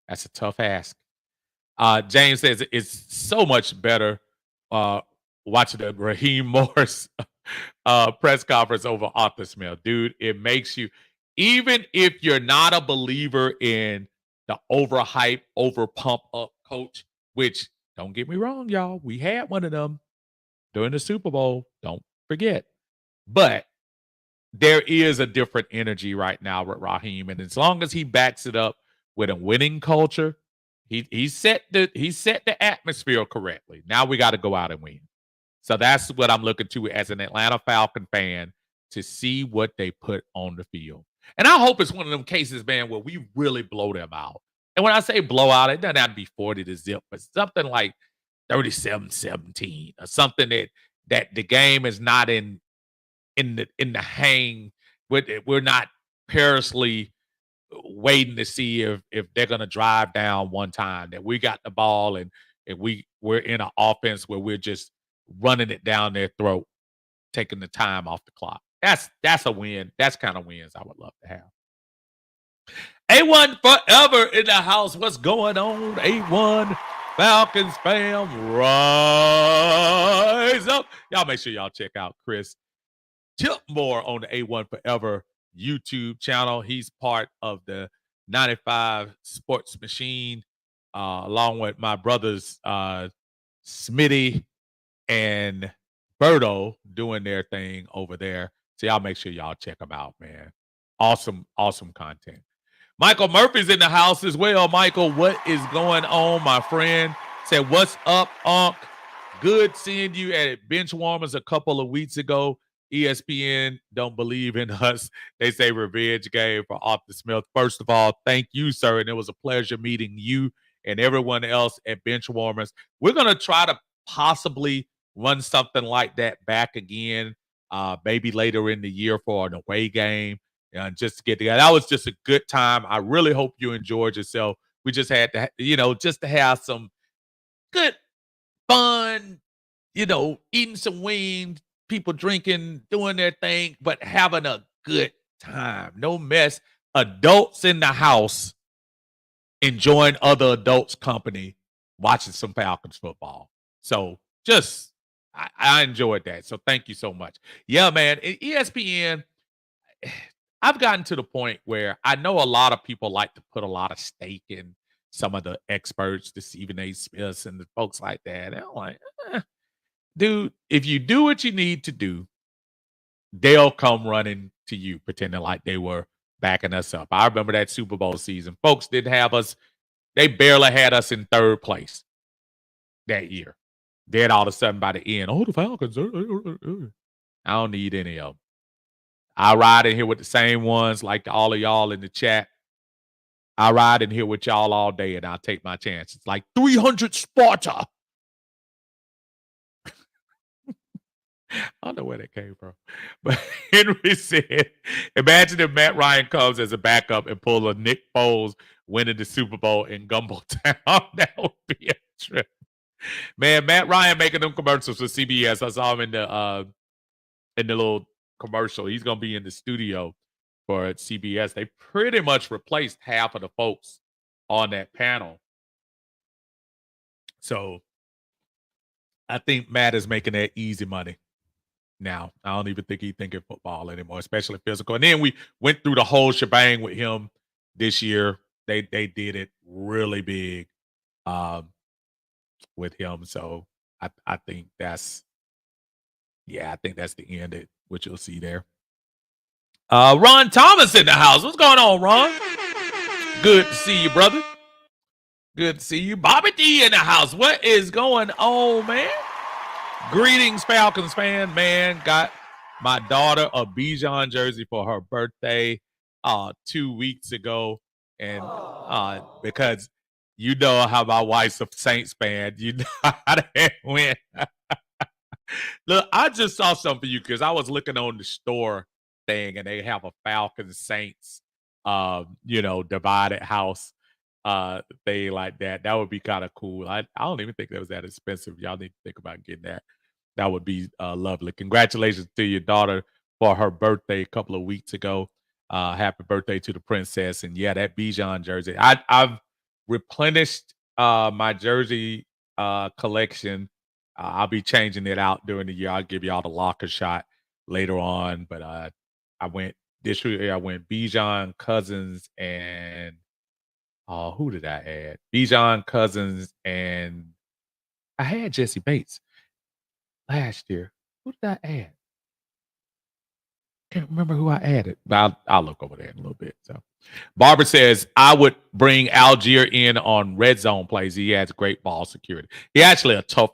that's a tough ask. James says it's so much better watching the Raheem Morris press conference over Optimism. Dude, it makes you, even if you're not a believer in the overhype, over pump up coach, which, don't get me wrong, y'all, we had one of them during the Super Bowl. Don't forget. But there is a different energy right now with Raheem, and as long as he backs it up with a winning culture, he set the atmosphere correctly. Now we got to go out and win. So that's what I'm looking to as an Atlanta Falcon fan, to see what they put on the field. And I hope it's one of them cases, man, where we really blow them out. And when I say blowout, it doesn't have to be 40-0, but something like 37-17 or something that the game is not in the hang. We're not perilously waiting to see if they're going to drive down one time, that we got the ball and we're in an offense where we're just running it down their throat, taking the time off the clock. That's a win. That's kind of wins I would love to have. A1 forever in the house. What's going on? A1 Falcons fam, rise up. Y'all make sure y'all check out Chris Tipmore on the A1 Forever YouTube channel. He's part of the 95 Sports Machine, along with my brothers Smitty and Berto doing their thing over there. So y'all make sure y'all check them out, man. Awesome content. Michael Murphy's in the house as well. Michael, what is going on, my friend? Said, what's up, Unc? Good seeing you at Benchwarmers a couple of weeks ago. ESPN don't believe in us. They say revenge game for Optimism. First of all, thank you, sir. And it was a pleasure meeting you and everyone else at Benchwarmers. We're going to try to possibly run something like that back again, maybe later in the year for an away game. Just to get together. That was just a good time. I really hope you enjoyed yourself. We just had to, just to have some good fun, eating some wings, people drinking, doing their thing, but having a good time. No mess. Adults in the house enjoying other adults' company, watching some Falcons football. So I enjoyed that. So thank you so much. Yeah, man. ESPN, I've gotten to the point where I know a lot of people like to put a lot of stake in some of the experts, the Stephen A. Smiths and the folks like that. And I'm like, dude, if you do what you need to do, they'll come running to you, pretending like they were backing us up. I remember that Super Bowl season. Folks didn't have us. They barely had us in 3rd place that year. Then all of a sudden by the end, the Falcons. I don't need any of them. I ride in here with the same ones like all of y'all in the chat. I ride in here with y'all all day, and I'll take my chances. Like 300 Sparta. I don't know where that came from. But Henry said, imagine if Matt Ryan comes as a backup and pull a Nick Foles winning the Super Bowl in Gumbo Town. That would be a trip. Man, Matt Ryan making them commercials for CBS. I saw him in the little commercial. He's going to be in the studio for CBS. They pretty much replaced half of the folks on that panel. So I think Matt is making that easy money now. I don't even think he's thinking football anymore, especially physical. And then we went through the whole shebang with him this year. They did it really big um, with him. So I think that's I think that's the end of what you'll see there. Ron Thomas in the house. What's going on, Ron? Good to see you, brother. Good to see you. Bobby D in the house. What is going on, man? Greetings, Falcons fan. Man, got my daughter a Bijan jersey for her birthday 2 weeks ago. And because you know how my wife's a Saints fan, you know how that went. Look, I just saw something for you because I was looking on the store thing and they have a Falcons Saints divided house thing like that. That would be kind of cool. I don't even think that was that expensive. Y'all need to think about getting that. That would be lovely. Congratulations to your daughter for her birthday a couple of weeks ago. Happy birthday to the princess. And yeah, that Bijan jersey. I've replenished my jersey collection. I'll be changing it out during the year. I'll give y'all the locker shot later on. But I went this year. I went Bijan, Cousins, and who did I add? Bijan, Cousins, and I had Jesse Bates last year. Who did I add? Can't remember who I added, but I'll look over there in a little bit. So, Barbara says I would bring Algier in on red zone plays. He has great ball security. He actually a tough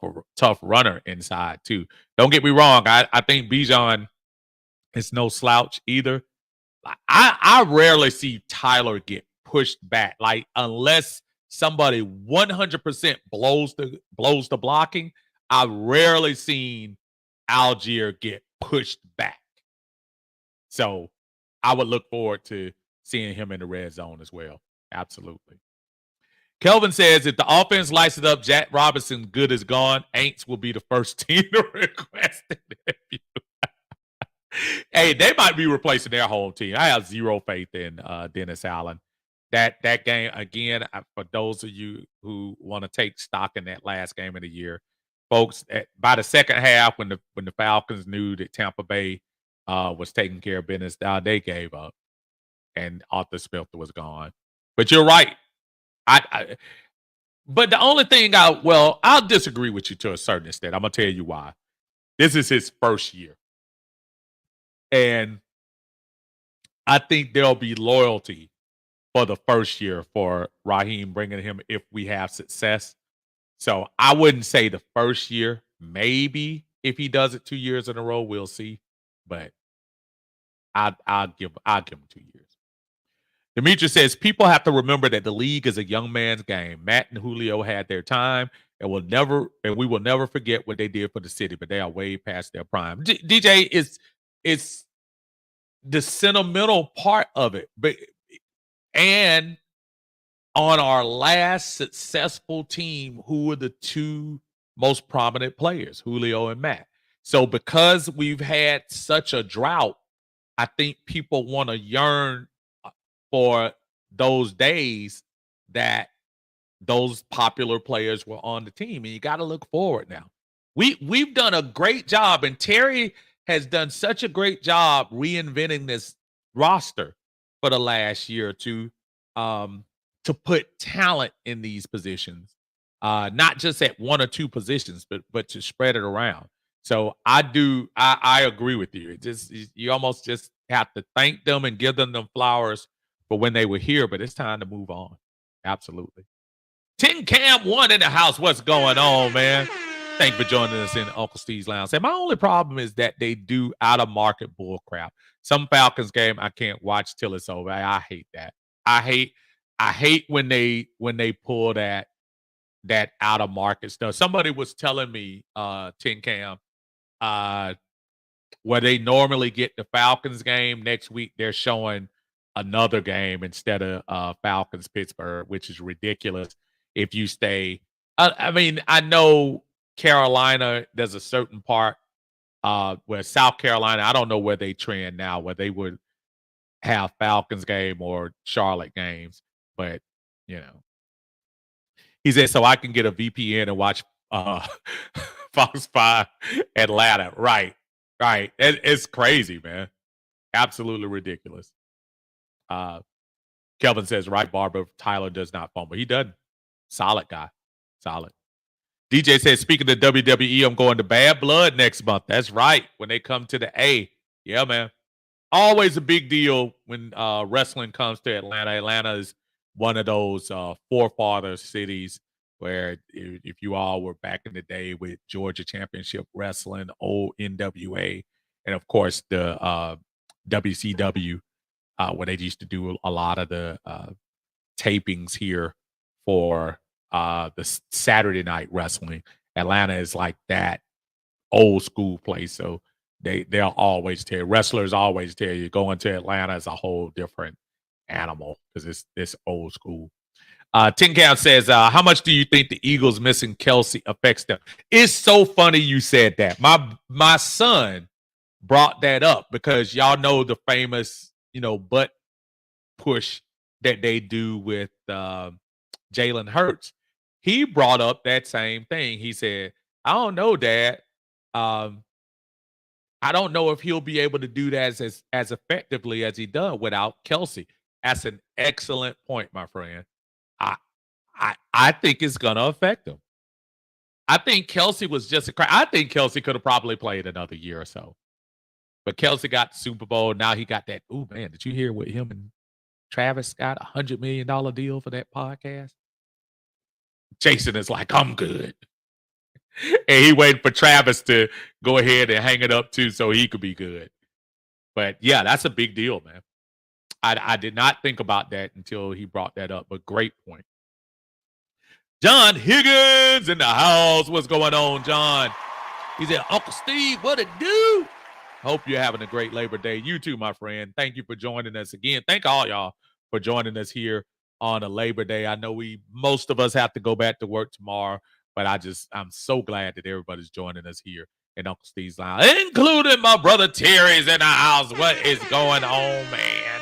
runner inside too. Don't get me wrong. I think Bijan is no slouch either. I rarely see Tyler get pushed back, like unless somebody 100% blows the blocking. I've rarely seen Algier get pushed back. So I would look forward to seeing him in the red zone as well. Absolutely. Kelvin says if the offense lights it up, Jack Robinson good is gone. Aints will be the first team to request an interview. Hey, they might be replacing their whole team. I have zero faith in Dennis Allen. That game again, for those of you who want to take stock in that last game of the year, folks. By the second half, when the Falcons knew that Tampa Bay was taking care of business, they gave up, and Arthur Smith was gone. But you're right. But the only thing I'll disagree with you to a certain extent. I'm gonna tell you why. This is his first year, and I think there'll be loyalty for the first year for Raheem bringing him if we have success. So I wouldn't say the first year. Maybe if he does it 2 years in a row, we'll see. But I'll give him 2 years. Demetri says people have to remember that the league is a young man's game. Matt and Julio had their time, and we will never forget what they did for the city. But they are way past their prime. DJ is the sentimental part of it, and on our last successful team, who were the two most prominent players, Julio and Matt. So because we've had such a drought, I think people want to yearn for those days that those popular players were on the team. And you got to look forward now. We've done a great job, and Terry has done such a great job reinventing this roster for the last year or two. To put talent in these positions, not just at one or two positions, but to spread it around. So I agree with you. You almost just have to thank them and give them flowers for when they were here, but it's time to move on. Absolutely. Tin Cam 1 in the house. What's going on, man? Thank you for joining us in Uncle Steve's Lounge. And my only problem is that they do out of market bull crap. Some Falcons game I can't watch till it's over. I hate that. I hate when they pull that out of market stuff. Somebody was telling me, Tin Cam, where they normally get the Falcons game next week, they're showing another game instead of Falcons Pittsburgh, which is ridiculous. If you stay, I mean, I know Carolina, there's a certain part where South Carolina, I don't know where they trend now, where they would have Falcons game or Charlotte games. But You know, he said, so I can get a VPN and watch Fox 5 Atlanta. Right. Right. It's crazy, man. Absolutely ridiculous. Kelvin says, right, Barbara, Tyler does not fumble. He doesn't. Solid guy. Solid. DJ says, speaking of WWE, I'm going to Bad Blood next month. That's right. When they come to the A. Yeah, man. Always a big deal when wrestling comes to Atlanta. Atlanta is one of those forefather cities where if you all were back in the day with Georgia Championship Wrestling, old NWA, and of course the WCW, where they used to do a lot of the tapings here for the Saturday night wrestling. Atlanta is like that old school place. So they'll always tell you, wrestlers always tell you, going to Atlanta is a whole different animal because it's old school. Tin Can says, how much do you think the Eagles missing Kelsey affects them? It's so funny you said that. My son brought that up because y'all know the famous, butt push that they do with Jalen Hurts. He brought up that same thing. He said, I don't know, Dad. I don't know if he'll be able to do that as effectively as he does without Kelsey. That's an excellent point, my friend. I think it's gonna affect him. I think Kelsey was just I think Kelsey could have probably played another year or so. But Kelsey got the Super Bowl. Now he got that. Oh man, did you hear what him and Travis got $100 million deal for that podcast? Jason is like, I'm good. And he waited for Travis to go ahead and hang it up too so he could be good. But yeah, that's a big deal, man. I did not think about that until he brought that up, but great point. John Higgins in the house. What's going on, John? He said, Uncle Steve, what it do? Hope you're having a great Labor Day. You too, my friend. Thank you for joining us again. Thank all y'all for joining us here on a Labor Day. I know most of us have to go back to work tomorrow, but I'm so glad that everybody's joining us here in Uncle Steve's Lounge, including my brother Terry's in the house. What is going on, man?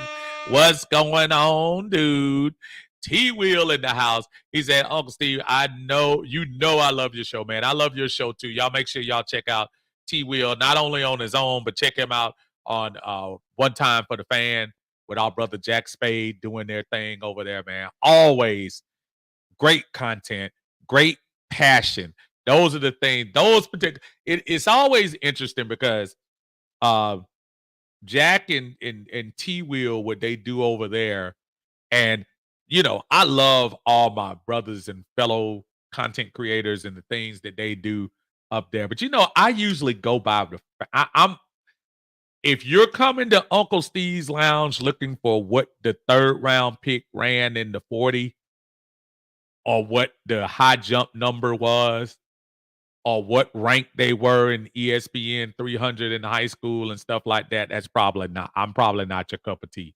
What's going on, dude? T-Wheel in the house. He said, Uncle Steve, I know I love your show, man. I love your show too. Y'all make sure y'all check out T-Wheel, not only on his own, but check him out on One Time for the Fan with our brother Jack Spade doing their thing over there, man. Always great content, great passion. Those are the things, it's always interesting because Jack and T-Wheel, what they do over there, and I love all my brothers and fellow content creators and the things that they do up there. But I usually go by if you're coming to Uncle Steve's Lounge looking for what the 3rd round pick ran in the 40, or what the high jump number was, or what rank they were in ESPN 300 in high school and stuff like that, I'm probably not your cup of tea.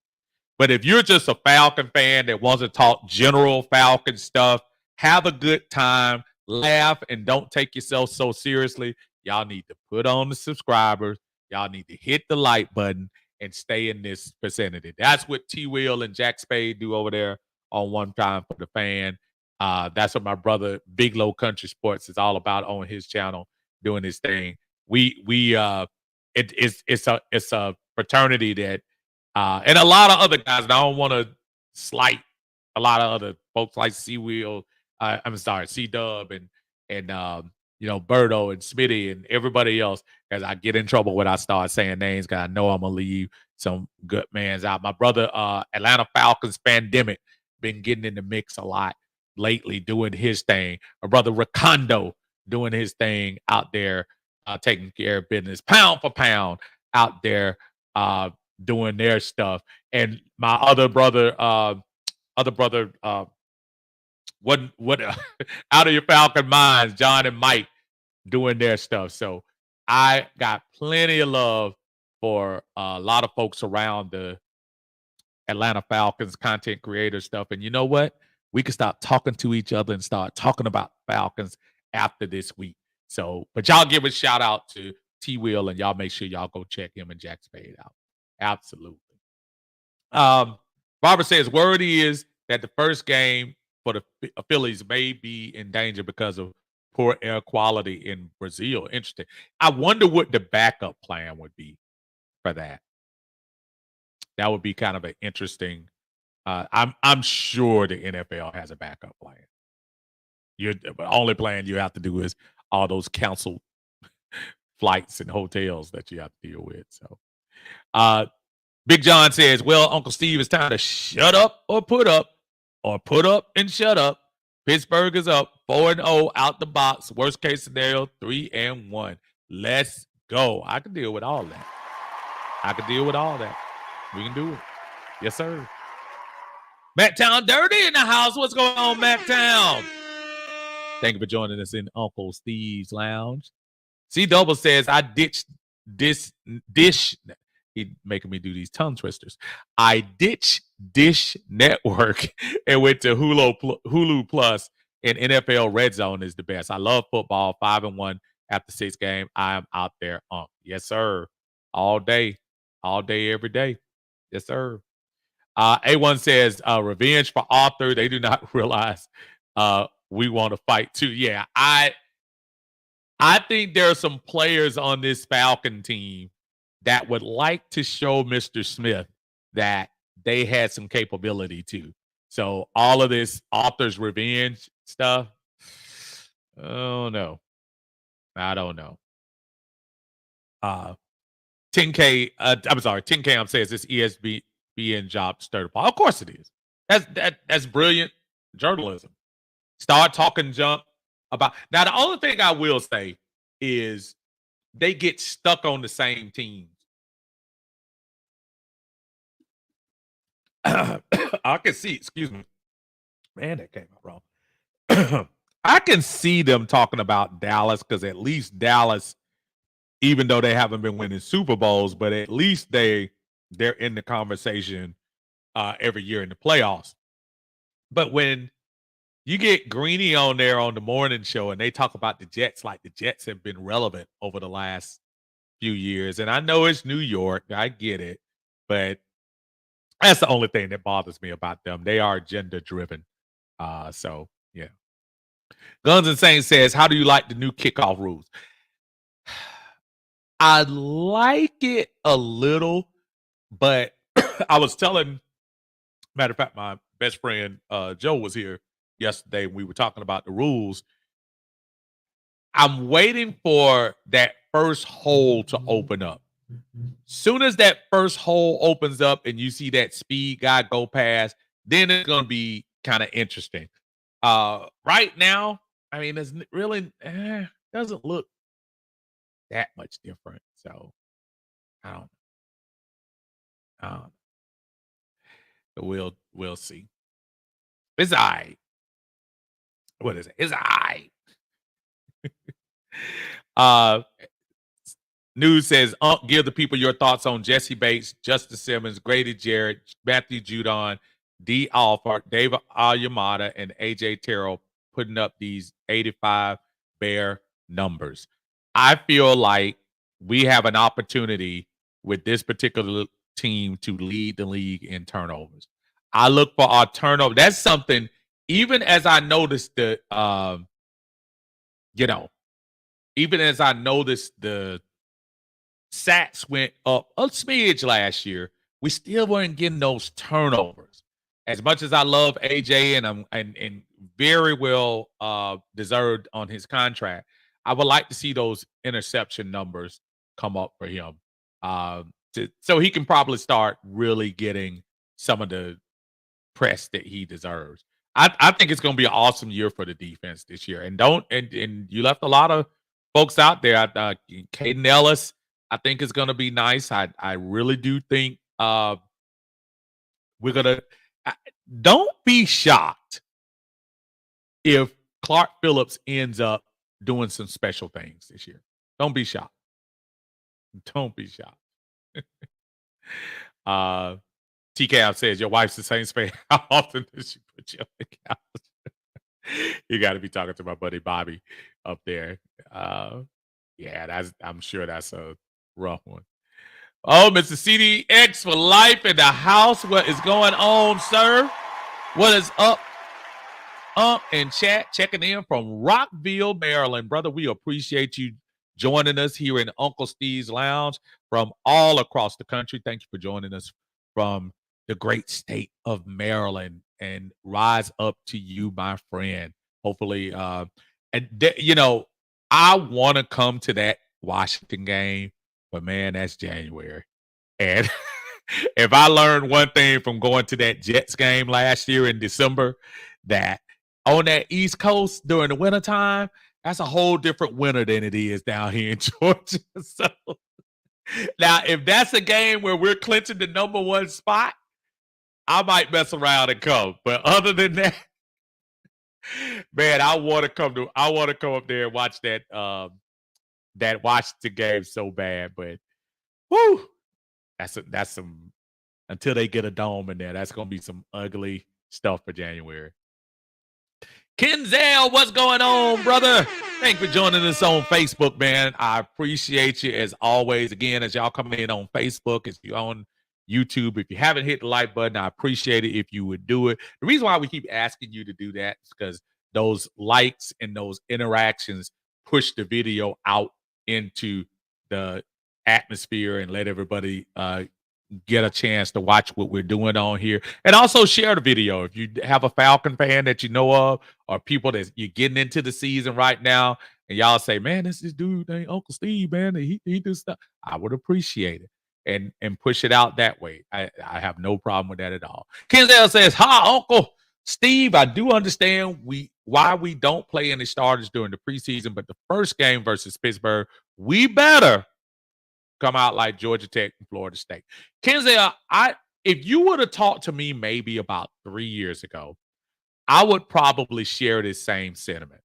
But if you're just a Falcon fan that wants to talk general Falcon stuff, have a good time, laugh, and don't take yourself so seriously, y'all need to put on the subscribers. Y'all need to hit the like button and stay in this vicinity. That's what T-Wheel and Jack Spade do over there on One Time for the Fan. That's what my brother Big Low Country Sports is all about on his channel, doing his thing. It's a fraternity that and a lot of other guys, and I don't want to slight a lot of other folks like C-Dub and Berto and Smitty and everybody else, as I get in trouble when I start saying names, because I know I'm gonna leave some good mans out. My brother Atlanta Falcons Pandemic been getting in the mix a lot lately, doing his thing. My brother Ricondo doing his thing out there, taking care of business, pound for pound out there, doing their stuff. And my other brother, what out of your Falcon minds, John and Mike doing their stuff. So I got plenty of love for a lot of folks around the Atlanta Falcons content creator stuff. And you know what? We can stop talking to each other and start talking about Falcons after this week. So, but y'all give a shout out to T-Wheel, and y'all make sure y'all go check him and Jack Spade out. Absolutely. Barbara says, word is that the first game for the Phillies may be in danger because of poor air quality in Brazil. Interesting. I wonder what the backup plan would be for that. That would be kind of an interesting. I'm sure the NFL has a backup plan. The only plan you have to do is all those canceled flights and hotels that you have to deal with. So, Big John says, "Well, Uncle Steve, it's time to shut up or put up and shut up. Pittsburgh is up 4-0 out the box. Worst case scenario, 3-1. Let's go." I can deal with all that. We can do it. Yes, sir. Matt Town Dirty in the house. What's going on, Matt Town? Thank you for joining us in Uncle Steve's Lounge. C Double says, I ditched dish. He's making me do these tongue twisters. I ditched Dish Network and went to Hulu Plus, and NFL Red Zone is the best. I love football. 5-1 after 6 games. I am out there. Yes, sir. All day, every day. Yes, sir. A1 says, revenge for Arthur. They do not realize we want to fight too. Yeah, I think there are some players on this Falcon team that would like to show Mr. Smith that they had some capability too. So all of this Arthur's revenge stuff, oh no. I don't know. 10K, I'm sorry, 10K says this ESPN job stirred the pot. Of course it is. That's brilliant journalism. Start talking junk about. Now, the only thing I will say is they get stuck on the same teams. I can see, excuse me. Man, that came out wrong. I can see them talking about Dallas because at least Dallas, even though they haven't been winning Super Bowls, but at least they're in the conversation every year in the playoffs. But when you get Greeny on there on the morning show and they talk about the Jets like the Jets have been relevant over the last few years, and I know it's New York, I get it, but that's the only thing that bothers me about them. They are agenda driven. So yeah. Guns and Saints says, how do you like the new kickoff rules? I like it a little, but I was telling, matter of fact, my best friend Joe was here yesterday and we were talking about the rules. I'm waiting for that first hole to open up. Soon as that first hole opens up and you see that speed guy go past, then it's going to be kind of interesting. Right now, I mean, it's really doesn't look that much different. So I don't know. But we'll see. It's all right. What is it? It's all right. News says, give the people your thoughts on Jesse Bates, Justice Simmons, Grady Jarrett, Matthew Judon, D. Alford, David Alyamada, and A.J. Terrell putting up these 85 Bear numbers. I feel like we have an opportunity with this particular team to lead the league in turnovers. I look for our turnover. That's something, even as I noticed even as I noticed the sacks went up a smidge last year, we still weren't getting those turnovers. As much as I love AJ and very well deserved on his contract, I would like to see those interception numbers come up for him, so he can probably start really getting some of the press that he deserves. I think it's going to be an awesome year for the defense this year. And you left a lot of folks out there. Caden Ellis, I think is going to be nice. I really do think we're going to don't be shocked if Clark Phillips ends up doing some special things this year. Don't be shocked. Don't be shocked. TKF says, your wife's the Saints fan. How often does she put you on the couch? You got to be talking to my buddy Bobby up there. Yeah, I'm sure that's a rough one. Oh, Mr. CDX for life in the house. What is going on, sir? What is up? in chat, checking in from Rockville, Maryland. Brother, we appreciate you joining us here in Uncle Steve's Lounge from all across the country. Thank you for joining us from the great state of Maryland. And rise up to you, my friend. Hopefully, I want to come to that Washington game, but man, that's January. And if I learned one thing from going to that Jets game last year in December, that on that East Coast during the wintertime, that's a whole different winter than it is down here in Georgia. So now, if that's a game where we're clinching the number one spot, I might mess around and come. But other than that, man, I want to come up there and watch that Washington game so bad. But whoo, that's some until they get a dome in there, that's gonna be some ugly stuff for January. Kenzel, what's going on, brother? Thanks for joining us on Facebook, man. I appreciate you as always. Again, as y'all come in on Facebook, as you on YouTube, if you haven't hit the like button, I appreciate it if you would do it. The reason why we keep asking you to do that is because those likes and those interactions push the video out into the atmosphere and let everybody get a chance to watch what we're doing on here. And also share the video. If you have a Falcon fan that you know of, or people that you're getting into the season right now, and y'all say, man, this dude named Uncle Steve, man, he do stuff. I would appreciate it. And push it out that way. I have no problem with that at all. Kenzel says, hi, Uncle Steve. I do understand why we don't play any starters during the preseason, but the first game versus Pittsburgh, we better come out like Georgia Tech and Florida State. Kenzel, if you would have talked to me maybe about 3 years ago, I would probably share this same sentiment.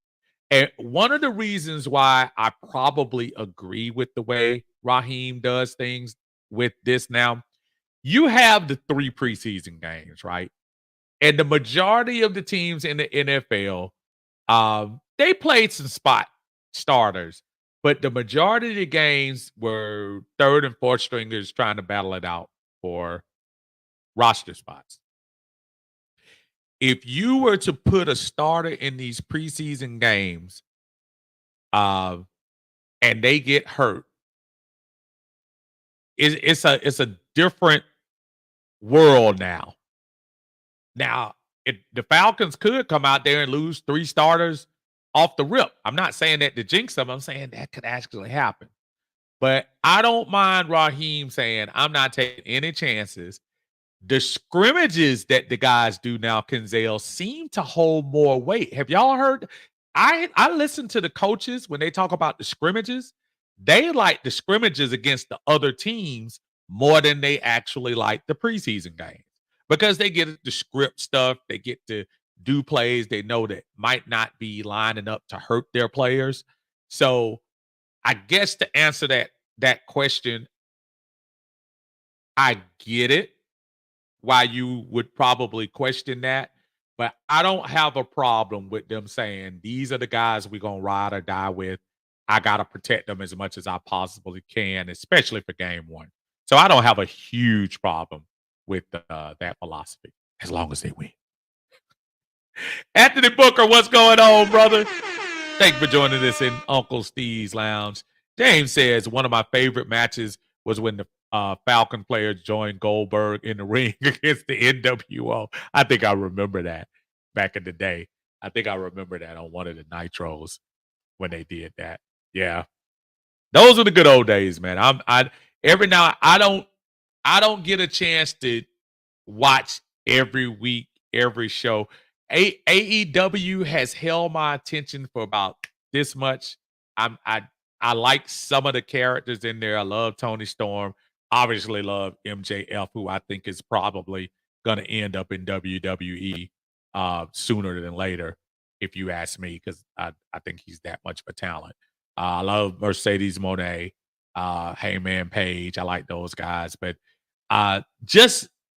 And one of the reasons why I probably agree with the way Raheem does things with this now, you have the 3 preseason games, right? And the majority of the teams in the NFL, they played some spot starters, but the majority of the games were third and fourth stringers trying to battle it out for roster spots. If you were to put a starter in these preseason games, and they get hurt, it's a different world now. Now, the Falcons could come out there and lose 3 starters off the rip. I'm not saying that to jinx them. I'm saying that could actually happen. But I don't mind Raheem saying, I'm not taking any chances. The scrimmages that the guys do now, Kenzel, seem to hold more weight. Have y'all heard? I listen to the coaches when they talk about the scrimmages. They like the scrimmages against the other teams more than they actually like the preseason games, because they get the script stuff. They get to do plays they know that might not be lining up to hurt their players. So I guess to answer that question, I get it, why you would probably question that, but I don't have a problem with them saying, these are the guys we're going to ride or die with. I got to protect them as much as I possibly can, especially for game 1. So I don't have a huge problem with that philosophy, as long as they win. Anthony Booker, what's going on, brother? Thank you for joining us in Uncle Steve's Lounge. James says one of my favorite matches was when the Falcon players joined Goldberg in the ring against the NWO. I think I remember that back in the day. I think I remember that on one of the Nitros when they did that. Yeah, those are the good old days, man. Every now I don't get a chance to watch every week, every show. AEW has held my attention for about this much. I like some of the characters in there. I love Tony Storm. Obviously love MJF, who I think is probably going to end up in WWE sooner than later, if you ask me, because I think he's that much of a talent. I love Mercedes Moné, Heyman Page. I like those guys, but I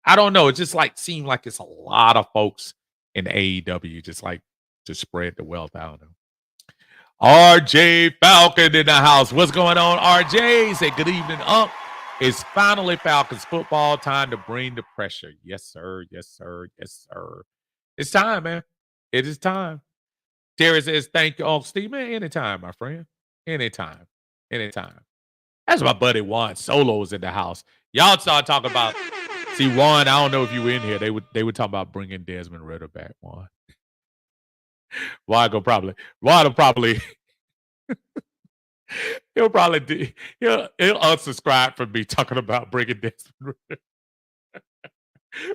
don't know. It just seemed like it's a lot of folks in AEW, just like to spread the wealth out. RJ Falcon in the house. What's going on, RJ? Say good evening, Ump. It's finally Falcons football time to bring the pressure. Yes, sir. Yes, sir. Yes, sir. It's time, man. It is time. Terry says, thank you, Uncle Steve. Man, anytime, my friend. Anytime. Anytime. That's my buddy Juan Solo's in the house. Y'all start talking about. See, Juan, I don't know if you were in here. They would talk about bringing Desmond Ritter back, Juan. Juan will probably he'll unsubscribe from me talking about bringing Desmond Ritter.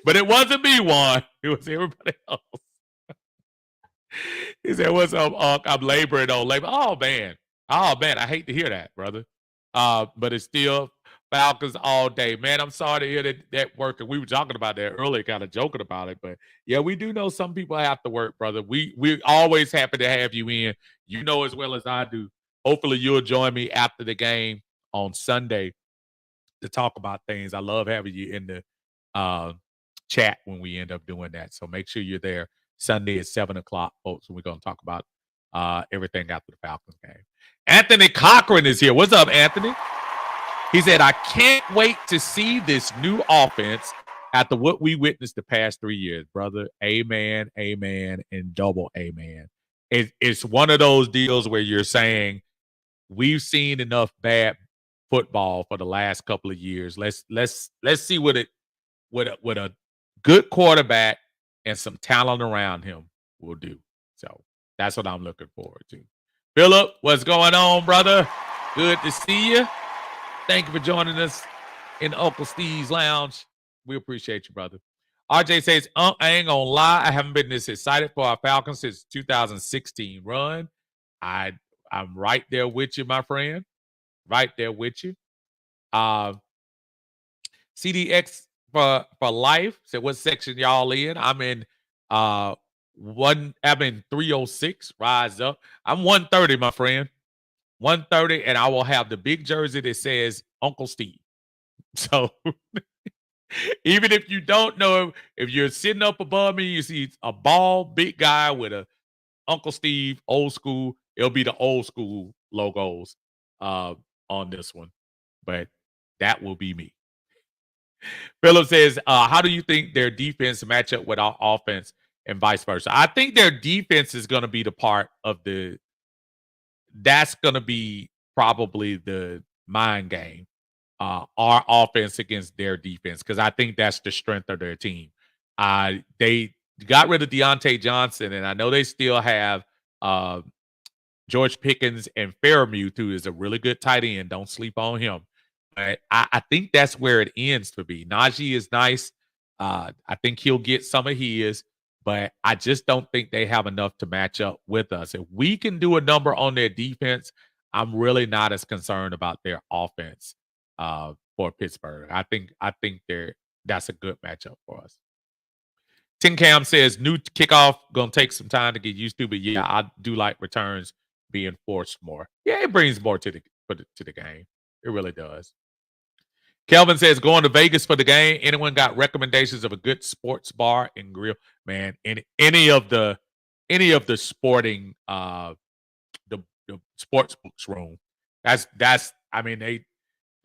But it wasn't me, Juan. It was everybody else. He said, what's up, Unc? I'm laboring on labor. Oh, man. I hate to hear that, brother. But it's still Falcons all day. Man, I'm sorry to hear that working. We were talking about that earlier, kind of joking about it. But, yeah, we do know some people have to work, brother. We're always happy to have you in. You know as well as I do. Hopefully you'll join me after the game on Sunday to talk about things. I love having you in the chat when we end up doing that. So make sure you're there Sunday at 7 o'clock, folks, and we're going to talk about everything after the Falcons game. Anthony Cochran is here. What's up, Anthony? He said, I can't wait to see this new offense after what we witnessed the past 3 years, brother. Amen, amen, and double amen. It's one of those deals where you're saying we've seen enough bad football for the last couple of years. Let's see what a good quarterback and some talent around him will do. So that's what I'm looking forward to. Philip, what's going on, brother? Good to see you. Thank you for joining us in Uncle Steve's Lounge. We appreciate you, brother. RJ says, I ain't gonna lie, I haven't been this excited for our Falcons since 2016 run. I'm right there with you, my friend. Right there with you. CDX for life said, what section y'all in? I'm in 306. Rise up. I'm 130, my friend. 130, and I will have the big jersey that says Uncle Steve. So even if you don't know him, if you're sitting up above me, you see a bald, big guy with a Uncle Steve, old school. It'll be the old school logos on this one, but that will be me. Philip says, how do you think their defense match up with our offense and vice versa? I think their defense is going to be the part of that's going to be probably the mind game, our offense against their defense, because I think that's the strength of their team. They got rid of Deontay Johnson, and I know they still have George Pickens and Fairmouth, who is a really good tight end. Don't sleep on him. But I think that's where it ends for me. Najee is nice. I think he'll get some of his, but I just don't think they have enough to match up with us. If we can do a number on their defense, I'm really not as concerned about their offense for Pittsburgh. I think that's a good matchup for us. Tin Cam says new kickoff gonna take some time to get used to, but yeah, I do like returns being forced more. Yeah, it brings more to the game. It really does. Kelvin says, going to Vegas for the game. Anyone got recommendations of a good sports bar and grill? Man, any of the sporting the sports books room. That's the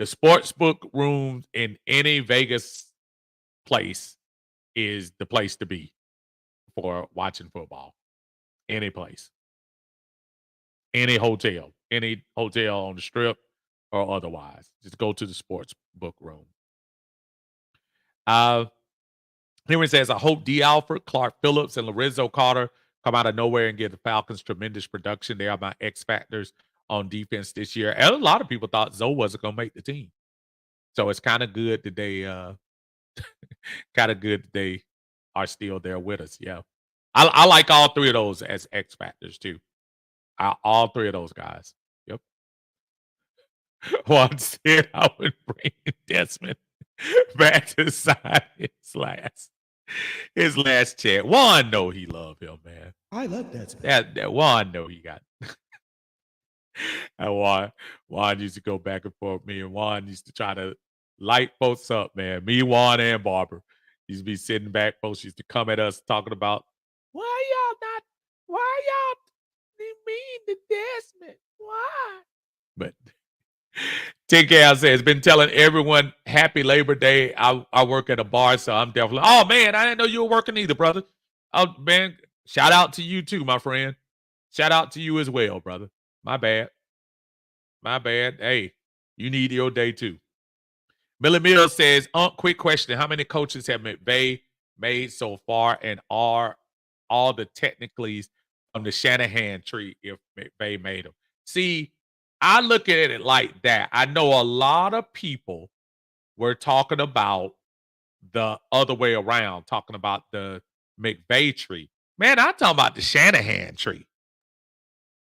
sports book room in any Vegas place is the place to be for watching football. Any place. Any hotel on the strip or otherwise. Just go to the sports book room. Henry says, I hope D. Alford, Clark Phillips, and Lorenzo Carter come out of nowhere and give the Falcons tremendous production. They are my X factors on defense this year. And a lot of people thought Zoe wasn't going to make the team. So it's kind of good that they are still there with us. Yeah. I like all three of those as X factors too. All three of those guys. Yep. One said I would bring Desmond back to sign his last chat. Juan know he love him, man. I love Desmond. That Juan know he got. And Juan used to go back and forth with me, and Juan used to try to light folks up, man. Me, Juan, and Barbara used to be sitting back. Folks used to come at us talking about why y'all mean to Desmond? Why? But Tin Cal says, been telling everyone happy Labor Day. I work at a bar, so I'm definitely. Oh man, I didn't know you were working either, brother. Oh man, Shout out to you too, my friend. Shout out to you as well, brother. My bad. My bad. Hey, you need your day too. Billy Mills says, quick question. How many coaches have McVay made so far, and are all the technicalities from the Shanahan tree if McVay made them? See, I look at it like that. I know a lot of people were talking about the other way around, talking about the McVay tree. Man, I'm talking about the Shanahan tree.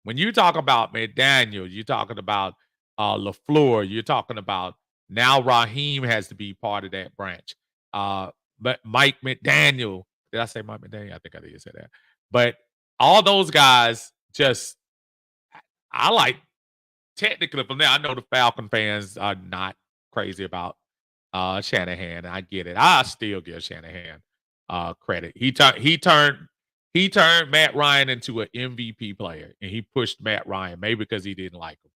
When you talk about McDaniel, you're talking about LaFleur, you're talking about now Raheem has to be part of that branch. But Mike McDaniel, did I say Mike McDaniel? I think I did say that. But all those guys just, I like technically from there. I know the Falcon fans are not crazy about Shanahan. I get it. I still give Shanahan credit. He turned Matt Ryan into an MVP player, and he pushed Matt Ryan, maybe because he didn't like him,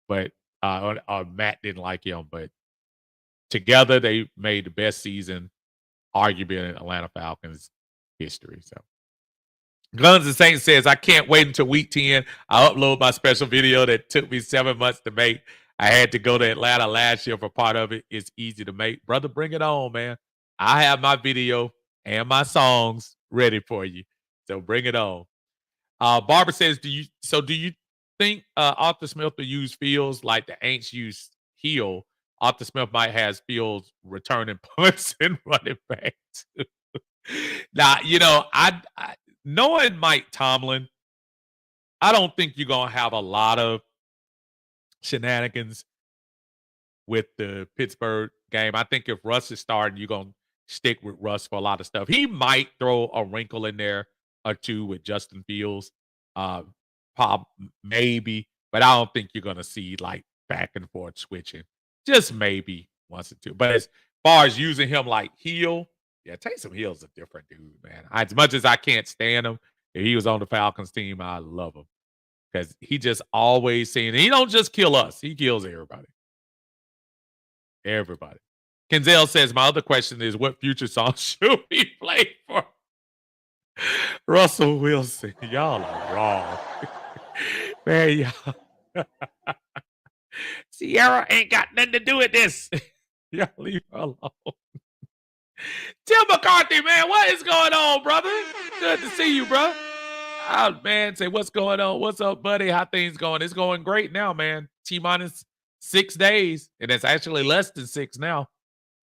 but or Matt didn't like him. But together, they made the best season, arguably in Atlanta Falcons history. So, Guns and Saints says, I can't wait until week 10. I upload my special video that took me 7 months to make. I had to go to Atlanta last year for part of it. It's easy to make. Brother, bring it on, man. I have my video and my songs ready for you. So bring it on. Barbara says, do you think Arthur Smith will use Fields like the Aints use Hill? Arthur Smith might have Fields returning punts and running backs. Now, I knowing Mike Tomlin, I don't think you're gonna have a lot of shenanigans with the Pittsburgh game. I think if Russ is starting, you're gonna stick with Russ for a lot of stuff. He might throw a wrinkle in there or two with Justin Fields, maybe, but I don't think you're gonna see like back and forth switching. Just maybe once or two. But as far as using him like heel, yeah, Taysom Hill's a different dude, man. As much as I can't stand him, if he was on the Falcons team, I love him because he just always saying he don't just kill us; he kills everybody. Everybody. Kenzel says, my other question is, what future song should we play for Russell Wilson? Y'all are wrong. Man, y'all. Sierra ain't got nothing to do with this. Y'all leave her alone. Tim McCarthy, man, what is going on, brother? Good to see you, bro. Oh, man, say, what's going on? What's up, buddy? How things going? It's going great now, man. T-minus 6 days, and it's actually less than 6 now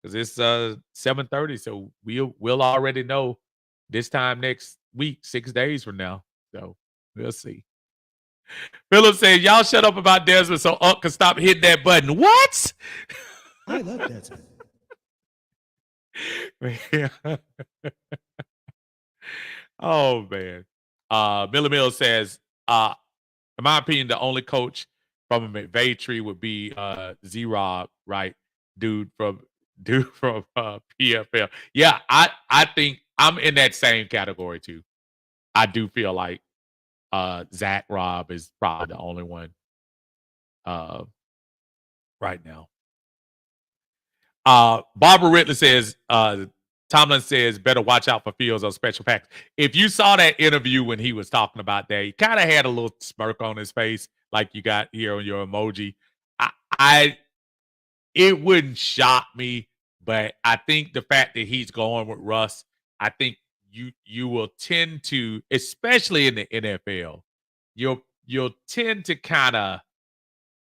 because it's 7:30, so we'll already know this time next week, 6 days from now. So we'll see. Philip says, y'all shut up about Desmond so Unc can stop hitting that button. What? I love Desmond. Oh, man. Miller Mill says, in my opinion, the only coach from a McVay tree would be Z-Rob, right? Dude from PFL. Yeah, I think I'm in that same category too. I do feel like Zach Robb is probably the only one right now. Barbara Ridley says, Tomlin says, better watch out for Fields on special packs. If you saw that interview when he was talking about that, he kind of had a little smirk on his face, like you got here on your emoji. It wouldn't shock me, but I think the fact that he's going with Russ, I think you will tend to, especially in the NFL, you'll tend to kind of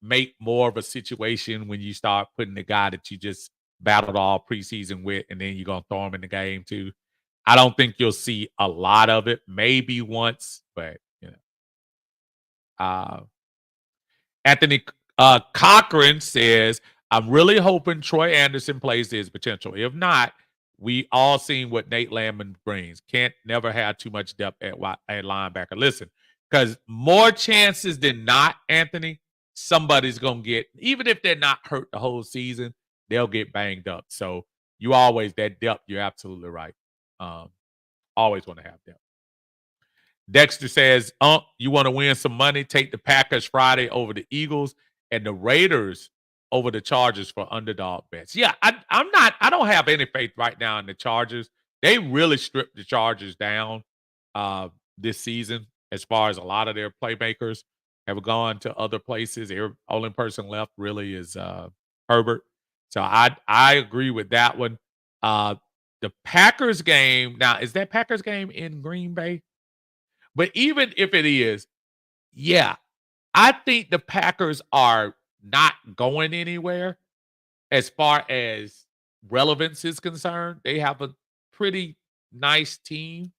make more of a situation when you start putting the guy that you just battled all preseason with, and then you're gonna throw him in the game too. I don't think you'll see a lot of it. Maybe once, but Anthony Cochran says, I'm really hoping Troy Anderson plays to his potential. If not, we all seen what Nate Landman brings. Can't never have too much depth at linebacker. Listen, because more chances than not, Anthony, somebody's going to get, even if they're not hurt the whole season, they'll get banged up. So you always, that depth, you're absolutely right. Always want to have depth. Dexter says, you want to win some money? Take the Packers Friday over the Eagles and the Raiders over the Chargers for underdog bets. Yeah, I don't have any faith right now in the Chargers. They really stripped the Chargers down. this season, as far as a lot of their playmakers have gone to other places. The only person left really is Herbert. So I agree with that one. Uh, the Packers game now, is that Packers game in Green Bay? But even if it is, yeah, I think the Packers are not going anywhere as far as relevance is concerned. They have a pretty nice team.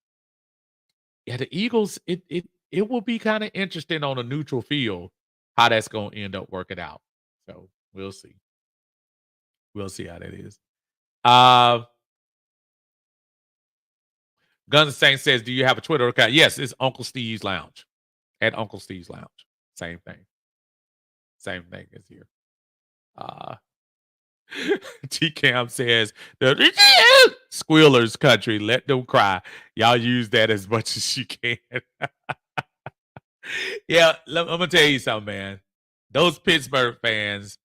Yeah, the Eagles, it will be kind of interesting on a neutral field how that's going to end up working out. So we'll see. We'll see how that is. Guns Saint says, "Do you have a Twitter account?" Yes, it's Uncle Steve's Lounge at Uncle Steve's Lounge. Same thing. Same thing as here. Uh, T Cam says, "The squealers country, let them cry. Y'all use that as much as you can." Yeah, I'm gonna tell you something, man. Those Pittsburgh fans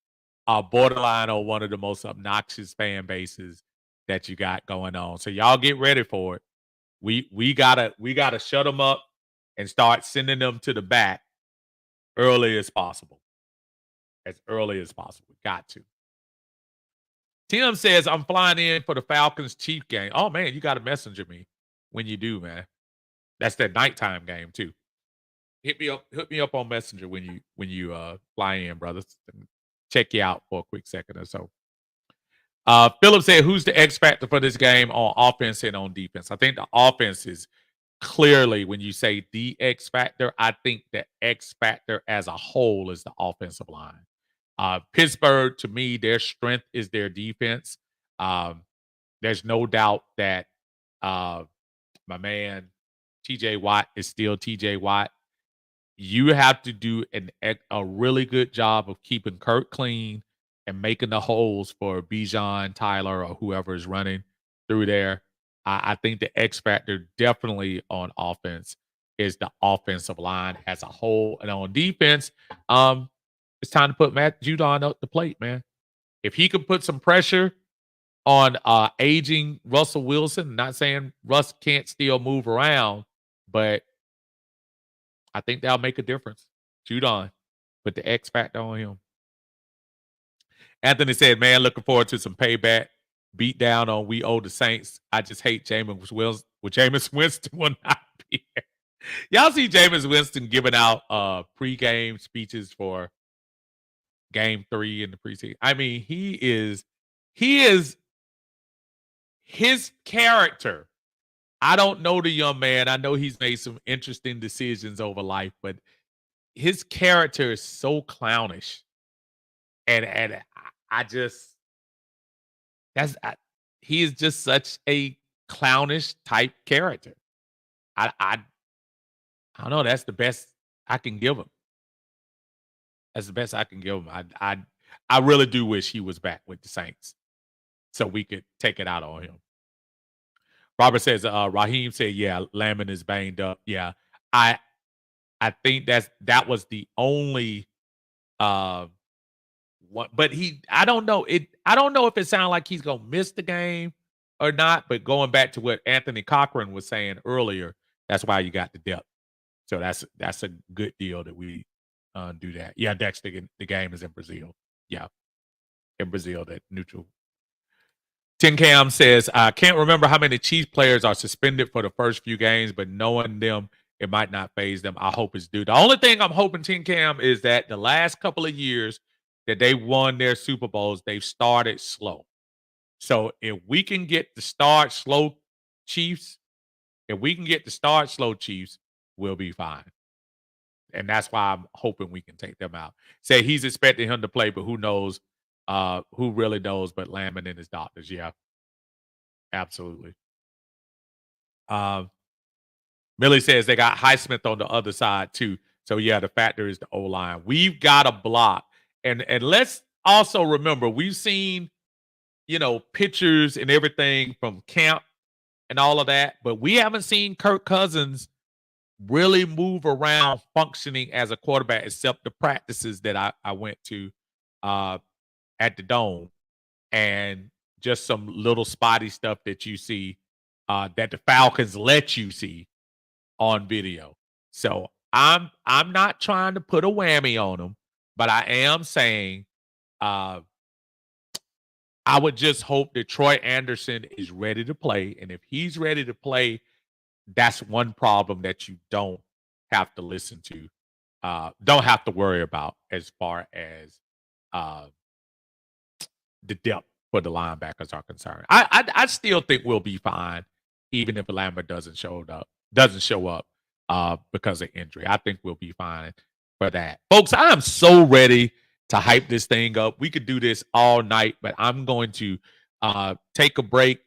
are borderline on one of the most obnoxious fan bases that you got going on. So y'all get ready for it. We gotta shut them up and start sending them to the back early as possible. As early as possible. Got to. Tim says, "I'm flying in for the Falcons Chief game." Oh man, you gotta messenger me when you do, man. That's that nighttime game too. Hit me up on Messenger when you fly in, brothers. Check you out for a quick second or so. Philip said, "Who's the X factor for this game on offense and on defense?" I think the offense is clearly, when you say the X factor, I think the X factor as a whole is the offensive line. Pittsburgh, to me, their strength is their defense. Um, there's no doubt that uh, my man TJ Watt is still TJ Watt. You have to do a really good job of keeping Kurt clean and making the holes for Bijan, Tyler, or whoever is running through there. I think the X factor definitely on offense is the offensive line as a whole. And on defense, it's time to put Matt Judon up the plate, man. If he can put some pressure on aging Russell Wilson, not saying Russ can't still move around, but I think that'll make a difference. Judon, put the X factor on him. Anthony said, "Man, looking forward to some payback. Beat down on we owe the Saints. I just hate Jameis Winston. Well, Jameis Winston will not be here." Y'all see Jameis Winston giving out pregame speeches for game 3 in the preseason. I mean, he is his character. I don't know the young man. I know he's made some interesting decisions over life, but his character is so clownish. And I just he is just such a clownish type character. I don't know. That's the best I can give him. That's the best I can give him. I really do wish he was back with the Saints so we could take it out on him. Robert says, Raheem said, "Yeah, Lamon is banged up." Yeah, I think that was the only one, but I don't know. I don't know if it sounds like he's gonna miss the game or not. But going back to what Anthony Cochran was saying earlier, that's why you got the depth. So that's a good deal that we do that. Yeah, Dexter, the game is in Brazil. Yeah, in Brazil, that neutral. Tin Cam says, "I can't remember how many Chiefs players are suspended for the first few games, but knowing them, it might not phase them. I hope it's due." The only thing I'm hoping, Tin Cam, is that the last couple of years that they won their Super Bowls, they've started slow. So if we can get the start slow Chiefs, we'll be fine. And that's why I'm hoping we can take them out. Say he's expecting him to play, but who knows? Who really knows but Lamon and his doctors? Yeah, absolutely. Millie says they got Highsmith on the other side too. So yeah, the factor is the O line. We've got a block, and let's also remember we've seen pictures and everything from camp and all of that, but we haven't seen Kirk Cousins really move around functioning as a quarterback, except the practices that I went to at the Dome, and just some little spotty stuff that you see that the Falcons let you see on video. So I'm not trying to put a whammy on him, but I am saying I would just hope that Troy Anderson is ready to play. And if he's ready to play, that's one problem that you don't have to listen to, don't have to worry about as far as the depth for the linebackers are concerned. I still think we'll be fine, even if Lambert doesn't show up because of injury. I think we'll be fine for that. Folks, I am so ready to hype this thing up. We could do this all night, but I'm going to take a break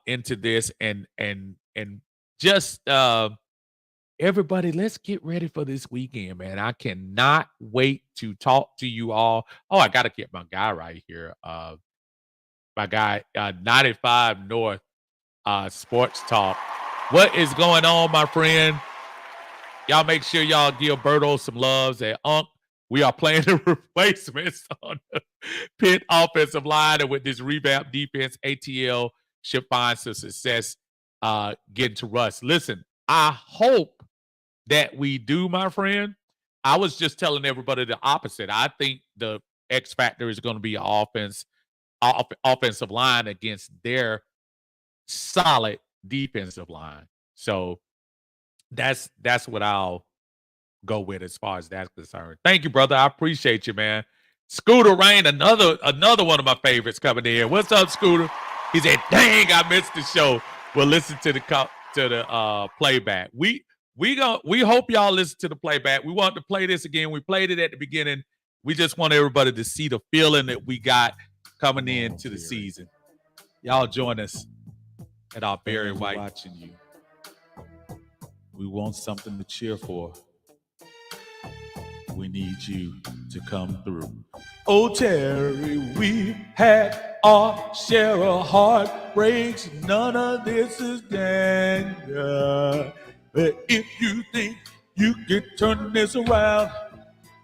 into this and just everybody, let's get ready for this weekend, man. I cannot wait to talk to you all. Oh, I got to get my guy right here. My guy, 95 North Sports Talk. What is going on, my friend? Y'all make sure y'all give Berto some loves at Unc. We are playing the replacements on the Pitt offensive line, and with this revamped defense, ATL should find some success getting to Russ. Listen, I hope that we do, my friend. I was just telling everybody the opposite. I think the X factor is going to be offensive line against their solid defensive line. So that's what I'll go with as far as that's concerned. Thank you, brother. I appreciate you, man. Scooter Rain, another one of my favorites coming in. What's up, Scooter? He said, "Dang, I missed the show." Well, listen to the playback. We hope y'all listen to the playback. We want to play this again. We played it at the beginning. We just want everybody to see the feeling that we got coming into the season. Y'all join us at our Barry White. Watching you. We want something to cheer for. We need you to come through. Oh, Terry, we had our share of heartbreaks. None of this is danger. But if you think you can turn this around,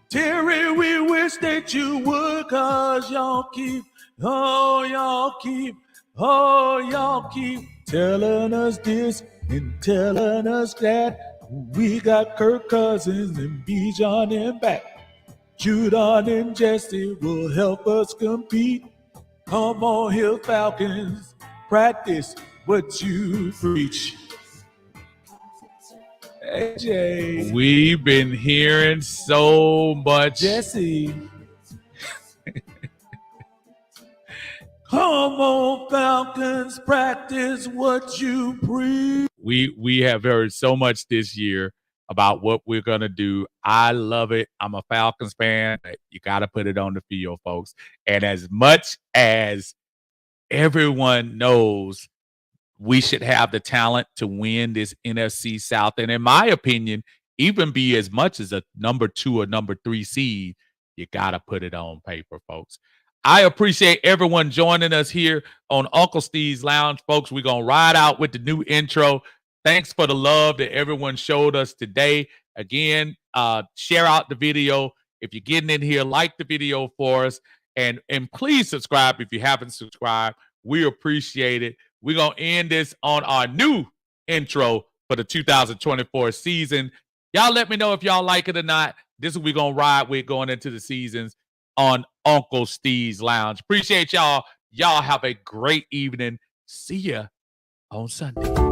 Terry, we wish that you would, cause y'all keep telling us this and telling us that. We got Kirk Cousins and Bijan and back. Judon and Jesse will help us compete. Come on here, Falcons, practice what you preach. AJ, we've been hearing so much. Jesse. Come on, Falcons, practice what you preach. We have heard so much this year about what we're going to do. I love it. I'm a Falcons fan. You got to put it on the field, folks. And as much as everyone knows we should have the talent to win this NFC South, and in my opinion, even be as much as a number 2 or number 3 seed, you got to put it on paper, folks. I appreciate everyone joining us here on Uncle Steve's Lounge, folks. We're going to ride out with the new intro. Thanks for the love that everyone showed us today. Again, share out the video. If you're getting in here, like the video for us. And please subscribe if you haven't subscribed. We appreciate it. We're going to end this on our new intro for the 2024 season. Y'all let me know if y'all like it or not. This is what we're going to ride with going into the seasons on Uncle Steve's Lounge. Appreciate y'all. Y'all have a great evening. See ya on Sunday.